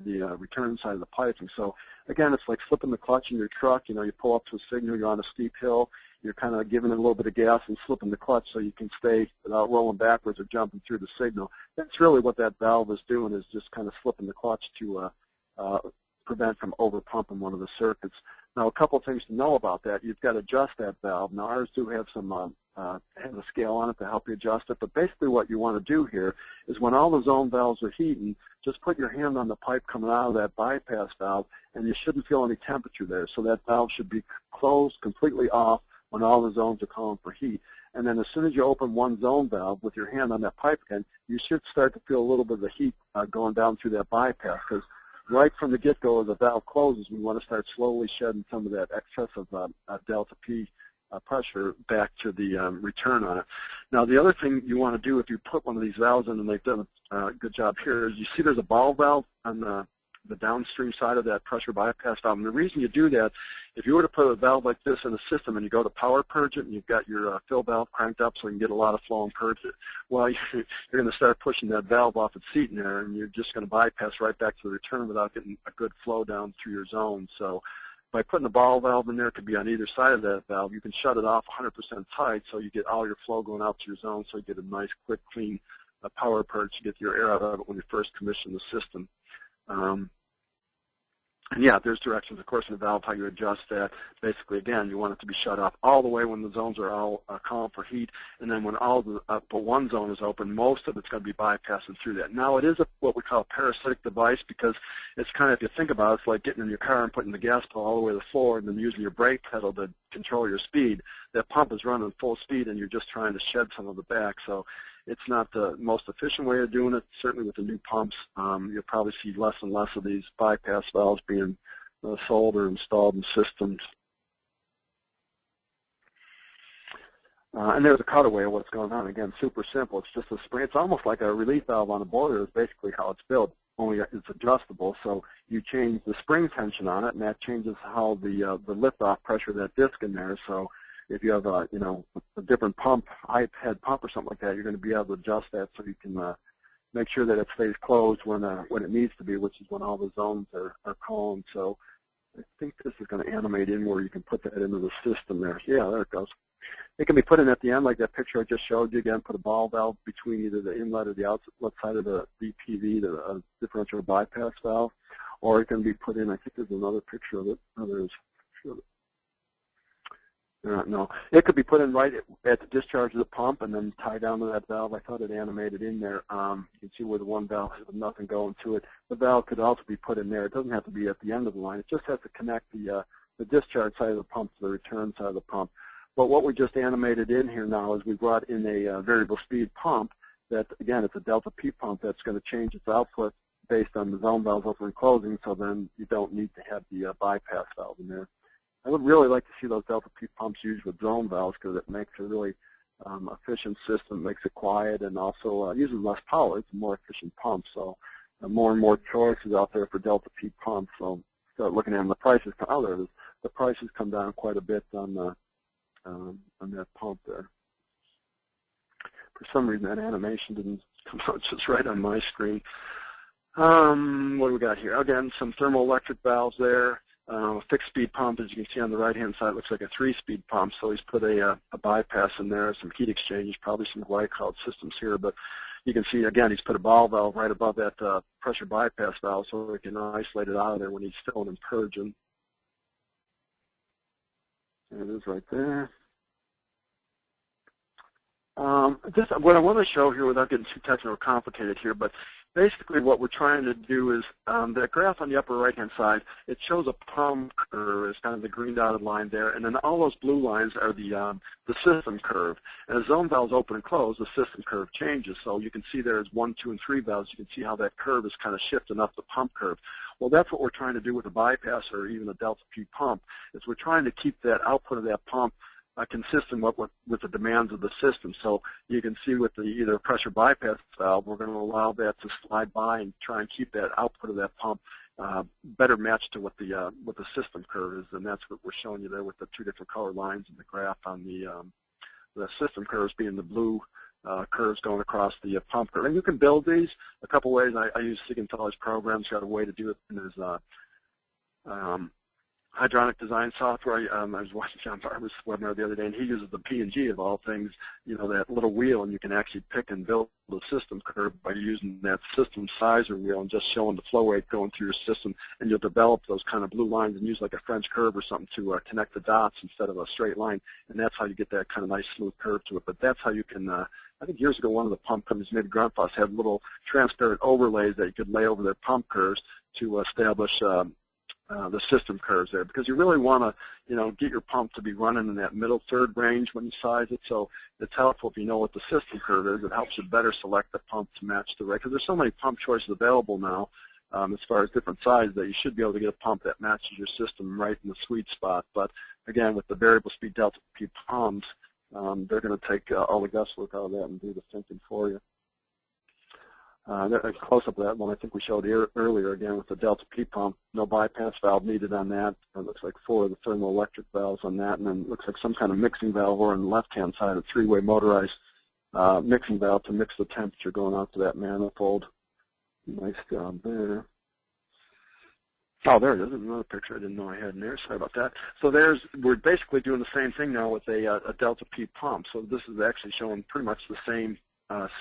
return side of the piping. So again, it's like flipping the clutch in your truck. You know, you pull up to a signal, you're on a steep hill, you're kind of giving it a little bit of gas and slipping the clutch so you can stay without rolling backwards or jumping through the signal. That's really what that valve is doing, is just kind of slipping the clutch to prevent from over pumping one of the circuits. Now, a couple of things to know about that. You've got to adjust that valve. Now, ours do have some has a scale on it to help you adjust it, but basically what you want to do here is when all the zone valves are heating, just put your hand on the pipe coming out of that bypass valve, and you shouldn't feel any temperature there. So that valve should be closed completely off when all the zones are calling for heat. And then as soon as you open one zone valve with your hand on that pipe again, you should start to feel a little bit of the heat going down through that bypass, because right from the get-go as the valve closes, we want to start slowly shedding some of that excessive delta P pressure back to the return on it. Now, the other thing you want to do if you put one of these valves in, and they've done a good job here, is you see there's a ball valve on the downstream side of that pressure bypass valve. And the reason you do that, if you were to put a valve like this in a system and you go to power purge it and you've got your fill valve cranked up so you can get a lot of flow and purge it, well, you're going to start pushing that valve off its seat in there, and you're just going to bypass right back to the return without getting a good flow down through your zone. So by putting a ball valve in there, it could be on either side of that valve, you can shut it off 100% tight so you get all your flow going out to your zone, so you get a nice, quick, clean power purge to get your air out of it when you first commission the system. And yeah, there's directions, of course, in the valve, how you adjust that. Basically, again, you want it to be shut off all the way when the zones are all calling for heat, and then when all the but one zone is open, most of it's going to be bypassing through that. Now, it is what we call a parasitic device, because it's kind of, if you think about it, it's like getting in your car and putting the gas pedal all the way to the floor and then using your brake pedal to control your speed. That pump is running full speed, and you're just trying to shed some of the back. So it's not the most efficient way of doing it. Certainly with the new pumps, you'll probably see less and less of these bypass valves being sold or installed in systems. And there's a cutaway of what's going on. Again, super simple. It's just a spring. It's almost like a relief valve on a boiler is basically how it's built, only it's adjustable. So you change the spring tension on it, and that changes how the lift-off pressure of that disc in there. So if you have a different pump, high head pump or something like that, you're going to be able to adjust that so you can make sure that it stays closed when it needs to be, which is when all the zones are calling. So I think this is going to animate in where you can put that into the system there. Yeah, there it goes. It can be put in at the end, like that picture I just showed you. Again, put a ball valve between either the inlet or the outlet side of the DPV, the differential bypass valve, or it can be put in. I think there's another picture of it. No, it could be put in right at the discharge of the pump and then tie down to that valve. I thought it animated in there. You can see where the one valve has nothing going to it. The valve could also be put in there. It doesn't have to be at the end of the line. It just has to connect the discharge side of the pump to the return side of the pump. But what we just animated in here now is we brought in a variable speed pump that, again, it's a delta P pump that's going to change its output based on the zone valves open and closing, so then you don't need to have the bypass valve in there. I would really like to see those delta P pumps used with zone valves because it makes a really efficient system, makes it quiet, and also uses less power. It's a more efficient pump. So more and more choices out there for delta P pumps. So start looking at them. The prices the prices come down quite a bit on that pump there. For some reason, that animation didn't come out just right on my screen. What do we got here? Again, some thermoelectric valves there. Fixed speed pump, as you can see on the right-hand side, looks like a 3-speed pump. So he's put a bypass in there, some heat exchangers, probably some glycol systems here. But you can see, again, he's put a ball valve right above that pressure bypass valve so we can isolate it out of there when he's filling and purging. There it is right there. What I want to show here, without getting too technical or complicated here, but basically what we're trying to do is that graph on the upper right-hand side, it shows a pump curve as kind of the green dotted line there, and then all those blue lines are the system curve. And as zone valves open and close, the system curve changes. So you can see there's 1, 2, and 3 valves. You can see how that curve is kind of shifting up the pump curve. Well, that's what we're trying to do with a bypass or even a delta P pump, is we're trying to keep that output of that pump consistent with the demands of the system. So you can see with the either pressure bypass valve, we're going to allow that to slide by and try and keep that output of that pump better matched to what the system curve is, and that's what we're showing you there with the 2 different color lines in the graph on the system curves being the blue curves going across the pump curve. And you can build these a couple ways. I use Synchronous programs. Got a way to do it in his Hydronic design software. I was watching John Barber's webinar the other day, and he uses the P&G of all things, that little wheel, and you can actually pick and build the system curve by using that system sizer wheel and just showing the flow rate going through your system, and you'll develop those kind of blue lines and use like a French curve or something to connect the dots instead of a straight line, and that's how you get that kind of nice smooth curve to it. But that's how you can, I think years ago one of the pump companies, maybe Grundfos, had little transparent overlays that you could lay over their pump curves to establish the system curves there, because you really want to, get your pump to be running in that middle third range when you size it. So it's helpful if you know what the system curve is. It helps you better select the pump to match the rate, because there's so many pump choices available now as far as different sizes that you should be able to get a pump that matches your system right in the sweet spot. But again, with the variable speed delta P pumps, they're going to take all the guesswork out of that and do the thinking for you. A close-up of that one I think we showed earlier, again, with the delta P pump, no bypass valve needed on that. It looks like 4 of the thermoelectric valves on that, and then it looks like some kind of mixing valve or on the left-hand side, a 3-way motorized mixing valve to mix the temperature going out to that manifold. Nice job there. Oh, there it is. Another picture I didn't know I had in there. Sorry about that. So we're basically doing the same thing now with a delta P pump. So this is actually showing pretty much the same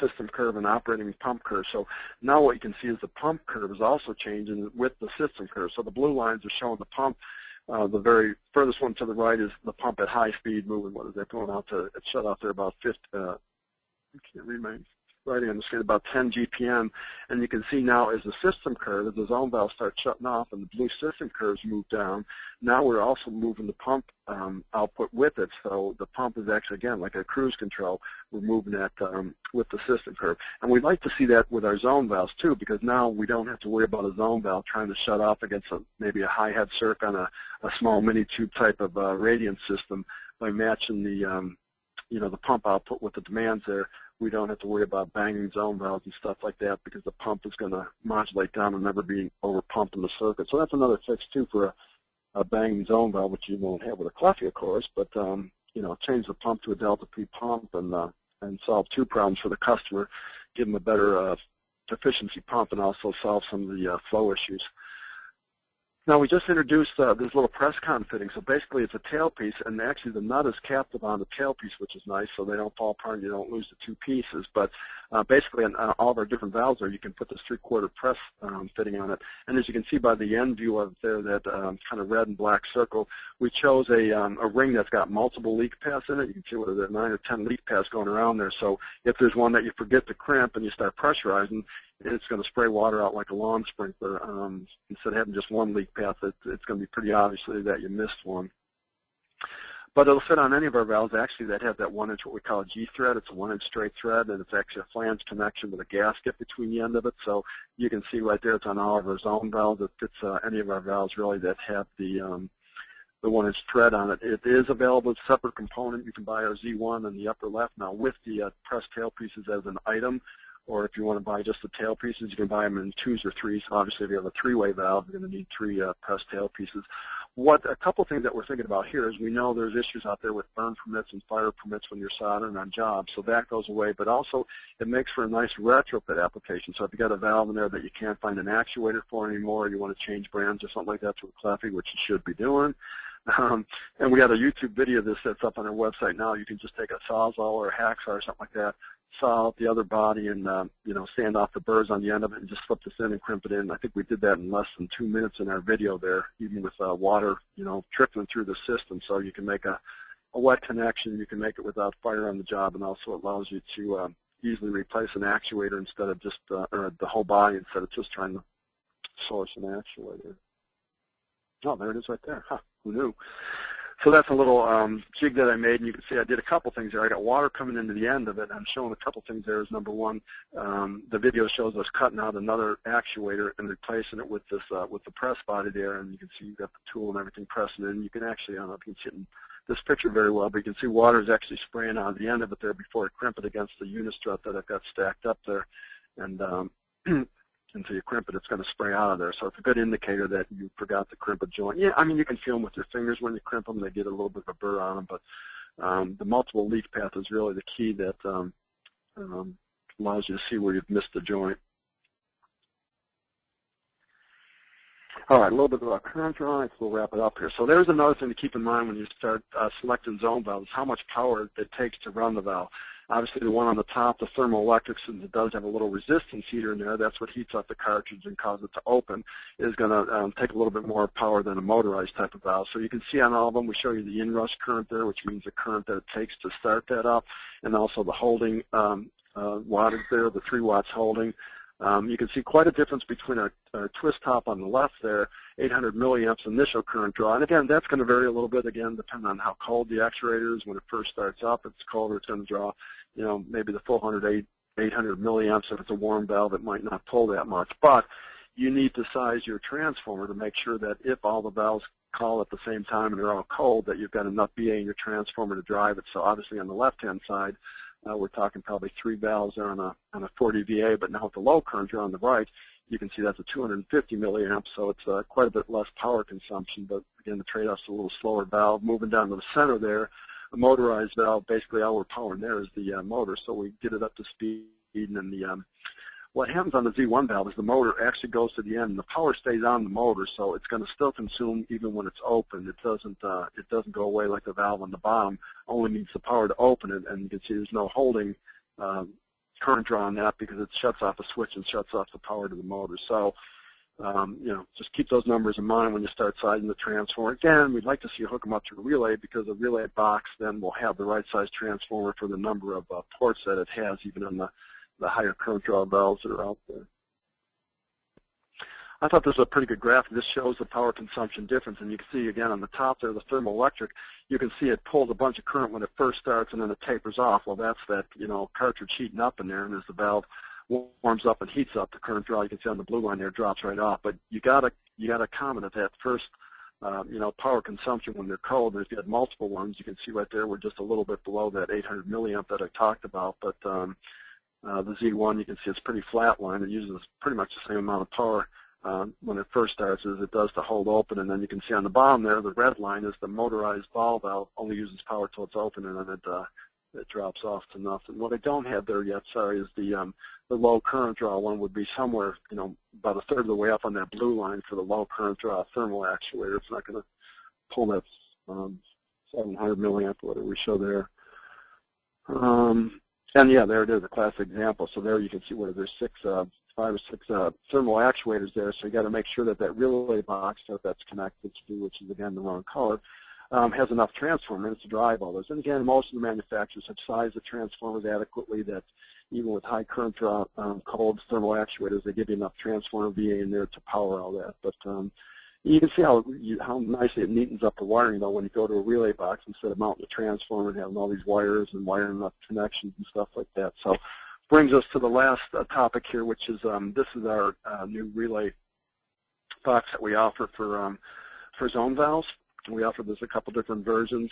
system curve and operating pump curve. So now what you can see is the pump curve is also changing with the system curve. So the blue lines are showing the pump. The very furthest one to the right is the pump at high speed moving. What is that going out to? It's shut off there about 50. I can't read my writing on the screen, about 10 GPM. And you can see now as the system curve, as the zone valve starts shutting off and the blue system curves move down, now we're also moving the pump output with it. So the pump is actually, again, like a cruise control. We're moving that with the system curve. And we'd like to see that with our zone valves too, because now we don't have to worry about a zone valve trying to shut off against maybe a high head circ on a small mini tube type of radiant system. By matching the pump output with the demands there, we don't have to worry about banging zone valves and stuff like that, because the pump is going to modulate down and never be over pumped in the circuit. So that's another fix too for a banging zone valve, which you won't have with a Caleffi, of course. But change the pump to a delta P pump and solve 2 problems for the customer, give them a better efficiency pump, and also solve some of the flow issues. Now, we just introduced this little press con fitting. So basically it's a tailpiece, and actually the nut is captive on the tailpiece, which is nice, so they don't fall apart and you don't lose the 2 pieces. But basically on all of our different valves there, you can put this 3/4 press fitting on it. And as you can see by the end view of there, that kind of red and black circle, we chose a ring that's got multiple leak paths in it. You can see whether there are 9 or 10 leak paths going around there. So if there's one that you forget to crimp and you start pressurizing, it's going to spray water out like a lawn sprinkler. Instead of having just one leak path, it's going to be pretty obvious that you missed one. But it'll fit on any of our valves, actually, that have that 1-inch, what we call a G thread. It's a 1-inch straight thread, and it's actually a flange connection with a gasket between the end of it. So you can see right there, it's on all of our zone valves. It fits any of our valves, really, that have the 1-inch thread on it. It is available as a separate component. You can buy our Z1 in the upper left now with the pressed tailpieces as an item. Or if you want to buy just the tail pieces, you can buy them in 2s or 3s. Obviously, if you have a 3-way valve, you're going to need 3 pressed tail pieces. A couple things that we're thinking about here is we know there's issues out there with burn permits and fire permits when you're soldering on jobs, so that goes away. But also, it makes for a nice retrofit application. So if you got a valve in there that you can't find an actuator for anymore, or you want to change brands or something like that to a Caleffi, which you should be doing. And we got a YouTube video of this that's up on our website now. You can just take a Sawzall or a hacksaw or something like that, saw out the other body, and sand off the burrs on the end of it and just slip this in and crimp it in. I think we did that in less than 2 minutes in our video there, even with water trickling through the system. So you can make a wet connection. You can make it without fire on the job, and also it allows you to easily replace an actuator instead of just or the whole body instead of just trying to source an actuator. Oh, there it is right there. Huh, who knew? So that's a little jig that I made, and you can see I did a couple things there. I got water coming into the end of it. I'm showing a couple things there. Is number one, the video shows us cutting out another actuator and replacing it with this with the press body there, and you can see you've got the tool and everything pressing in. You can actually, I don't know if you can see it in this picture very well, but you can see water is actually spraying out of the end of it there before I crimp it against the unistrut that I've got stacked up there, and until you crimp it, it's going to spray out of there. So it's a good indicator that you forgot to crimp a joint. Yeah, I mean, you can feel them with your fingers when you crimp them. They get a little bit of a burr on them, but the multiple leak path is really the key that allows you to see where you've missed the joint. All right, a little bit about current drawings. We'll wrap it up here. So there's another thing to keep in mind when you start selecting zone valves, how much power it takes to run the valve. Obviously, the one on the top, the Thermoelectric, since it does have a little resistance heater in there, that's what heats up the cartridge and causes it to open, is going to take a little bit more power than a motorized type of valve. So you can see on all of them, we show you the inrush current there, which means the current that it takes to start that up, and also the holding wattage there, the 3 watts holding. You can see quite a difference between our twist top on the left there, 800 milliamps initial current draw. And again, that's going to vary a little bit, again, depending on how cold the actuator is. When it first starts up, if it's colder, it's going to draw, maybe the full 800 milliamps. If it's a warm valve, it might not pull that much. But you need to size your transformer to make sure that if all the valves call at the same time and they're all cold, that you've got enough VA in your transformer to drive it. So obviously on the left-hand side, we're talking probably 3 valves there on a 40 VA, but now with the low current draw on the right, you can see that's a 250 milliamps, so it's quite a bit less power consumption, but again, the trade-off's a little slower valve. Moving down to the center there, a motorized valve, basically all we're powering there is the motor, so we get it up to speed, and then what happens on the Z1 valve is the motor actually goes to the end, and the power stays on the motor, so it's going to still consume even when it's open. It doesn't go away like the valve on the bottom. Only needs the power to open it, and you can see there's no holding current draw on that because it shuts off a switch and shuts off the power to the motor. So, just keep those numbers in mind when you start sizing the transformer. Again, we'd like to see you hook them up to a relay because a relay box then will have the right size transformer for the number of ports that it has, even on the higher current draw valves that are out there. I thought this was a pretty good graph. This shows the power consumption difference, and you can see again on the top there, the Thermoelectric, you can see it pulls a bunch of current when it first starts and then it tapers off. Well, that's that, cartridge heating up in there, and as the valve warms up and heats up, the current draw, you can see on the blue line there, drops right off. But you gotta comment at that first, power consumption when they're cold. And if you had multiple ones, you can see right there, we're just a little bit below that 800 milliamp that I talked about, but the Z1, you can see it's pretty flat line. It uses pretty much the same amount of power when it first starts as it does to hold open. And then you can see on the bottom there, the red line is the motorized ball valve, only uses power till it's open, and then it drops off to nothing. What I don't have there yet, sorry, is the low current draw one would be somewhere, about a third of the way up on that blue line for the low current draw thermal actuator. It's not going to pull that 700 milliamp, whatever we show there. And yeah, there it is, a classic example. So there you can see there's 5 or 6 thermal actuators there. So you got to make sure that that relay box that that's connected to, which is again the wrong color, has enough transformers to drive all those. And again, most of the manufacturers have sized the transformers adequately that even with high current draw cold thermal actuators, they give you enough transformer VA in there to power all that. But you can see how nicely it neatens up the wiring, though, when you go to a relay box instead of mounting a transformer and having all these wires and wiring up connections and stuff like that. So brings us to the last topic here, which is this is our new relay box that we offer for zone valves. We offer this a couple different versions,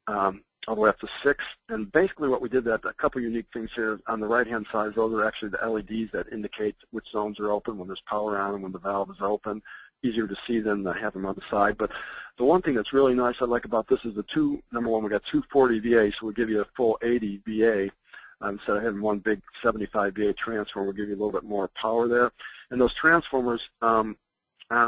all the way up to 6. And basically what we did, a couple unique things here. On the right-hand side, those are actually the LEDs that indicate which zones are open when there's power on and when the valve is open. Easier to see than to have them on the side. But the one thing that's really nice I like about this is number one, we got 240 VA, so we'll give you a full 80 VA. Instead of having one big 75 VA transformer, we'll give you a little bit more power there. And those transformers are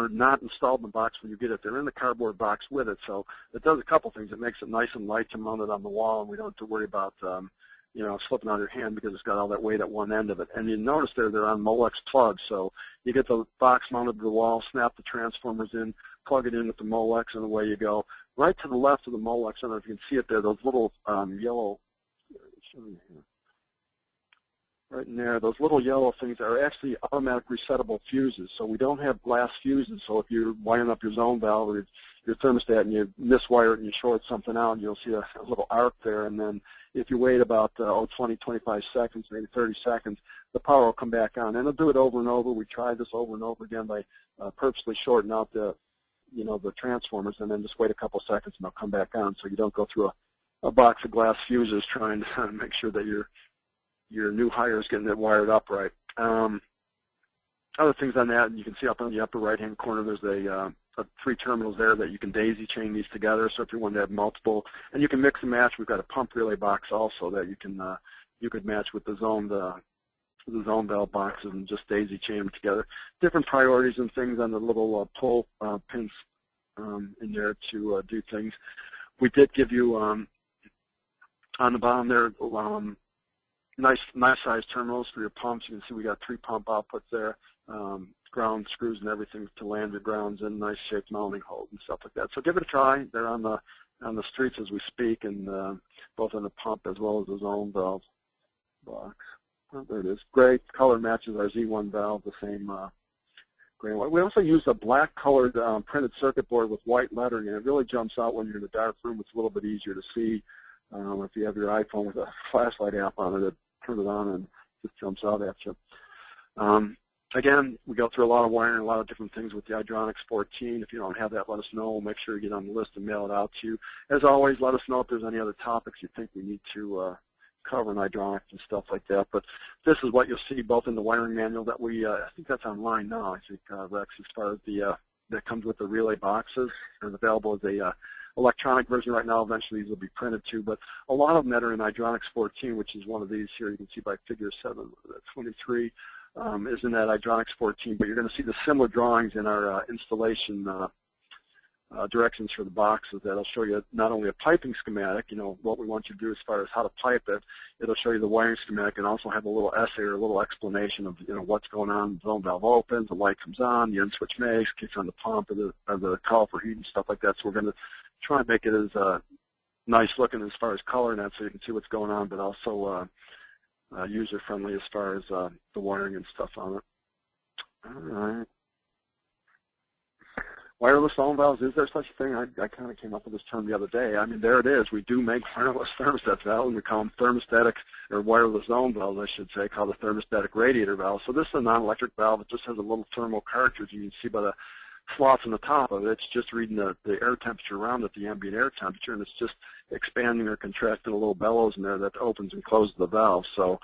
not installed in the box when you get it. They're in the cardboard box with it. So it does a couple things. It makes it nice and light to mount it on the wall, and we don't have to worry about slipping out of your hand because it's got all that weight at one end of it. And you notice they're on Molex plugs. So you get the box mounted to the wall, snap the transformers in, plug it in with the Molex, and away you go. Right to the left of the Molex, I don't know if you can see it there, those little yellow, right in there, those little yellow things are actually automatic resettable fuses. So we don't have glass fuses. So if you're wiring up your zone valve or your thermostat and you miswire it and you short something out, you'll see a little arc there. And then if you wait about 20, 25 seconds, maybe 30 seconds, the power will come back on. And it'll do it over and over. We tried this over and over again by purposely shorting out the transformers, and then just wait a couple seconds and they'll come back on. So you don't go through a box of glass fuses trying to make sure that your new hire is getting it wired up right. Other things on that, you can see up on the upper right-hand corner, there's 3 terminals there that you can daisy chain these together. So if you want to have multiple, and you can mix and match, we've got a pump relay box also that you can you could match with the zone valve boxes and just daisy chain them together. Different priorities and things on the little pull pins in there to do things. We did give you on the bottom there nice sized terminals for your pumps. You can see we got 3 pump outputs there, ground screws and everything to land your grounds in, nice shaped mounting holes and stuff like that. So give it a try. They're on the streets as we speak, and both on the pump as well as the zone valve box. Oh, there it is. Gray color matches our Z1 valve, the same gray and white. We also use a black colored printed circuit board with white lettering, and it really jumps out when you're in a dark room. It's a little bit easier to see. If you have your iPhone with a flashlight app on it, turn it on and it just jumps out at you. Again, we go through a lot of wiring, a lot of different things with the Hydronic 14. If you don't have that, let us know. We'll make sure you get on the list and mail it out to you. As always, let us know if there's any other topics you think we need to cover in Hydronic and stuff like that. But this is what you'll see both in the wiring manual that we, I think that's online now, I think, Rex, as far as the, that comes with the relay boxes. It's available as a electronic version right now. Eventually these will be printed too, but a lot of them that are in Hydronic 14, which is one of these here, you can see by figure 723, is in that Hydronic 14, but you're going to see the similar drawings in our installation directions for the boxes. That'll show you not only a piping schematic, you know, what we want you to do as far as how to pipe it. It'll show you the wiring schematic and also have a little essay or a little explanation of, you know, what's going on. The zone valve opens, the light comes on, the end switch makes, kicks on the pump or the cowl for heat and stuff like that. So we're going to try and make it as nice looking as far as color and that, so you can see what's going on, but also user friendly as far as the wiring and stuff on it. All right. Wireless zone valves, is there such a thing? I kind of came up with this term the other day. I mean, there it is. We do make wireless thermostat valves, and we call them thermostatic, or wireless zone valves, I should say, called the thermostatic radiator valve. So this is a non-electric valve. It just has a little thermal cartridge. You can see by the slots on the top of it. It's just reading the air temperature around it, the ambient air temperature, and it's just expanding or contracting a little bellows in there that opens and closes the valve. So,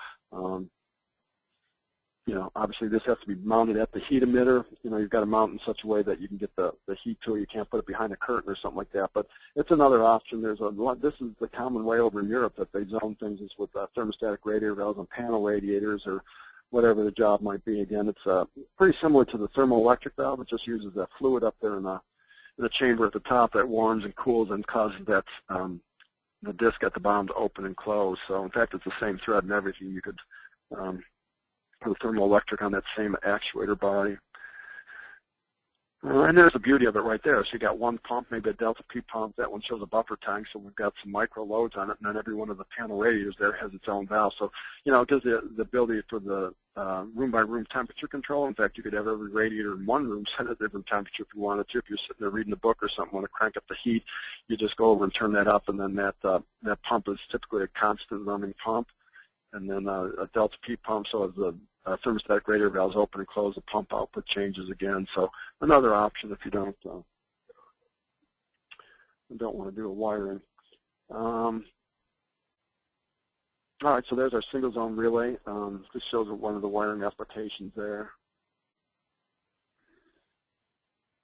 you know, obviously this has to be mounted at the heat emitter. You know, you've got to mount in such a way that you can get the heat to it. You can't put it behind a curtain or something like that. But it's another option. There's this is the common way over in Europe that they zone things is with thermostatic radiator valves and panel radiators or whatever the job might be. Again, it's pretty similar to the thermoelectric valve. It just uses that fluid up there in the chamber at the top that warms and cools and causes that the disc at the bottom to open and close. So in fact, it's the same thread and everything. You could put a thermoelectric on that same actuator body. And there's the beauty of it right there. So you got one pump, maybe a Delta P pump. That one shows a buffer tank, so we've got some micro loads on it, and then every one of the panel radiators there has its own valve. So, you know, it gives the ability for the room-by-room temperature control. In fact, you could have every radiator in one room set at a different temperature if you wanted to. If you're sitting there reading a book or something, want to crank up the heat, you just go over and turn that up, and then that pump is typically a constant running pump. And then a Delta P pump, so as the thermostatic radiator valves open and close, the pump output changes again. So another option if you don't want to do a wiring. All right, so there's our single zone relay. This shows one of the wiring applications there.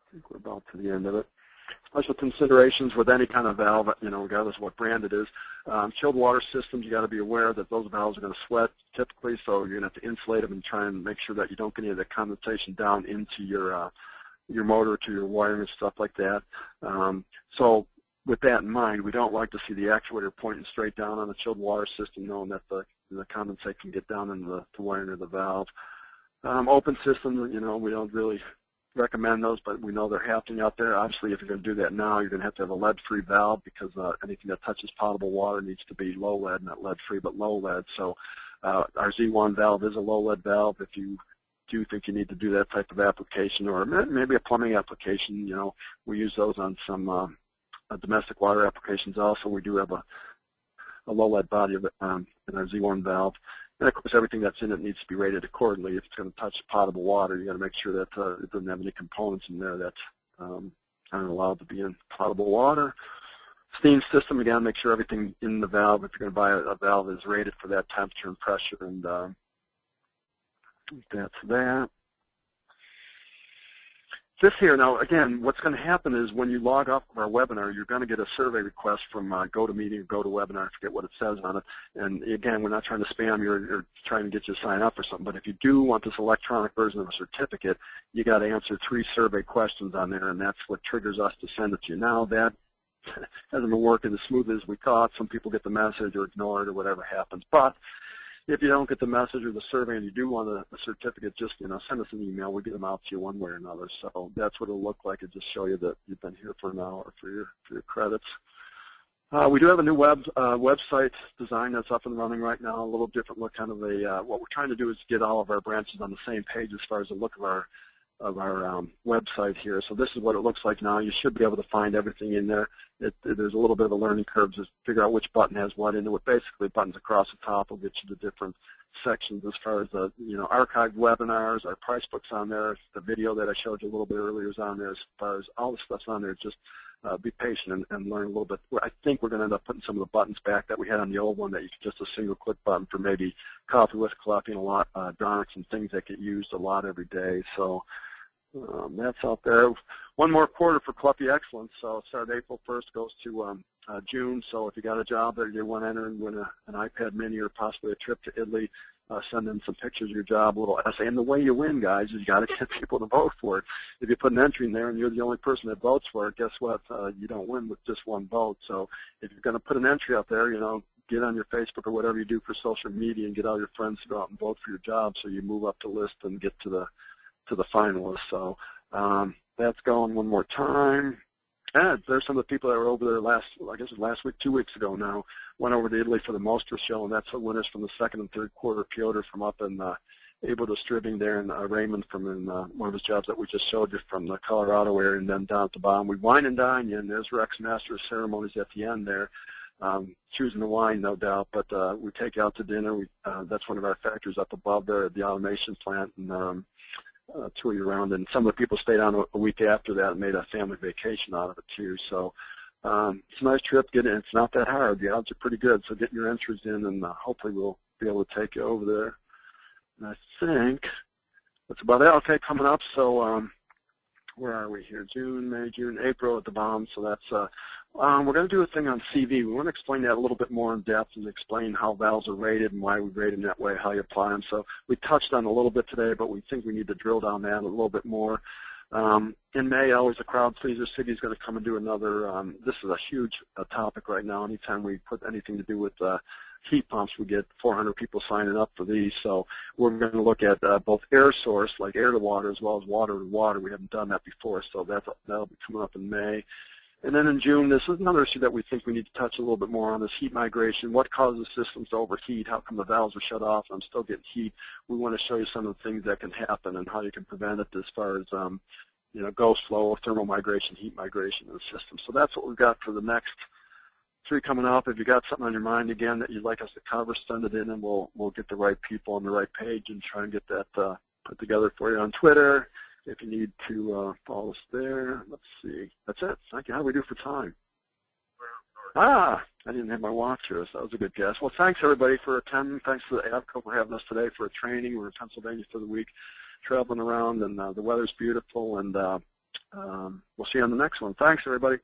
I think we're about to the end of it. Special considerations with any kind of valve, you know, regardless of what brand it is. Chilled water systems, you got to be aware that those valves are going to sweat typically, so you're going to have to insulate them and try and make sure that you don't get any of the condensation down into your motor, to your wiring and stuff like that. So with that in mind, we don't like to see the actuator pointing straight down on the chilled water system, knowing that the condensate can get down into the wiring of the valve. Open systems, you know, we don't really recommend those, but we know they're happening out there. Obviously, if you're going to do that now, you're going to have a lead-free valve because anything that touches potable water needs to be low lead, not lead-free, but low lead. So our Z1 valve is a low lead valve. If you do think you need to do that type of application, or maybe a plumbing application, you know, we use those on some domestic water applications also. We do have a low lead body of it in our Z1 valve. And, of course, everything that's in it needs to be rated accordingly. If it's going to touch potable water, you got to make sure that it doesn't have any components in there that aren't allowed to be in potable water. Steam system, again, make sure everything in the valve, if you're going to buy a valve, is rated for that temperature and pressure. And that's that. this here, now again, what's going to happen is when you log off of our webinar, you're going to get a survey request from GoToMeeting or GoToWebinar, I forget what it says on it. And again, we're not trying to spam you or trying to get you to sign up or something, but if you do want this electronic version of a certificate, you got to answer 3 survey questions on there, and that's what triggers us to send it to you. Now that hasn't been working as smoothly as we thought. Some people get the message or ignore it or whatever happens. But if you don't get the message or the survey and you do want a certificate, just send us an email. We'll get them out to you one way or another. So that's what it'll look like. It'll just show you that you've been here for an hour for your credits. We do have a new website design that's up and running right now. A little different look, kind of a what we're trying to do is get all of our branches on the same page as far as the look of our website here. So this is what it looks like now. You should be able to find everything in there. There's a little bit of a learning curve to figure out which button has what in it. Basically, buttons across the top will get you to different sections as far as the archived webinars, our price books on there. The video that I showed you a little bit earlier is on there. As far as all the stuff's on there, just be patient and learn a little bit. I think we're going to end up putting some of the buttons back that we had on the old one, that you could just a single click button for maybe coffee with Caleffi, a lot, Hydronics and things that get used a lot every day. So that's out there. One more quarter for Caleffi Excellence. So it started April 1st, goes to June. So if you got a job there, you want to enter and win an iPad mini or possibly a trip to Italy, send in some pictures of your job, a little essay. And the way you win, guys, is you got to get people to vote for it. If you put an entry in there and you're the only person that votes for it, guess what? You don't win with just one vote. So if you're going to put an entry out there, get on your Facebook or whatever you do for social media and get all your friends to go out and vote for your job, so you move up the list and get to the finalists. So that's going one more time. And there's some of the people that were over there last week, 2 weeks ago now, went over to Italy for the Mostra show, and that's the winners from the second and third quarter. Piotr from up in Able Distributing there, and Raymond from one of his jobs that we just showed you from the Colorado area, and then down at the bottom. We wine and dine you, and there's Rex Master of Ceremonies at the end there. Choosing the wine, no doubt, but we take you out to dinner. That's one of our factories up above there at the automation plant, and tour you around, and some of the people stayed on a week after that and made a family vacation out of it too. So it's a nice trip. Get in. It's not that hard. The odds are pretty good. So get your entries in, and hopefully we'll be able to take you over there. And I think that's about it. Okay, coming up. So where are we here? June, May, June, April at the bottom. So that's we're going to do a thing on CV. We want to explain that a little bit more in depth and explain how valves are rated and why we rate them that way, how you apply them. So we touched on a little bit today, but we think we need to drill down that a little bit more. In May, always a crowd pleaser. City's going to come and do another. This is a huge topic right now. Anytime we put anything to do with heat pumps, we get 400 people signing up for these. So we're going to look at both air source, like air to water, as well as water to water. We haven't done that before, so that'll be coming up in May. And then in June, this is another issue that we think we need to touch a little bit more on, is heat migration. What causes systems to overheat? How come the valves are shut off and I'm still getting heat? We want to show you some of the things that can happen and how you can prevent it as far as ghost flow, thermal migration, heat migration in the system. So that's what we've got for the next 3 coming up. If you got something on your mind, again, that you'd like us to cover, send it in, and we'll get the right people on the right page and try and get that put together for you on Twitter. If you need to follow us there. Let's see. That's it. Thank you. How do we do for time? I didn't have my watch here, so that was a good guess. Well, thanks, everybody, for attending. Thanks to the AVCO for having us today for a training. We're in Pennsylvania for the week, traveling around, and the weather's beautiful, and we'll see you on the next one. Thanks, everybody.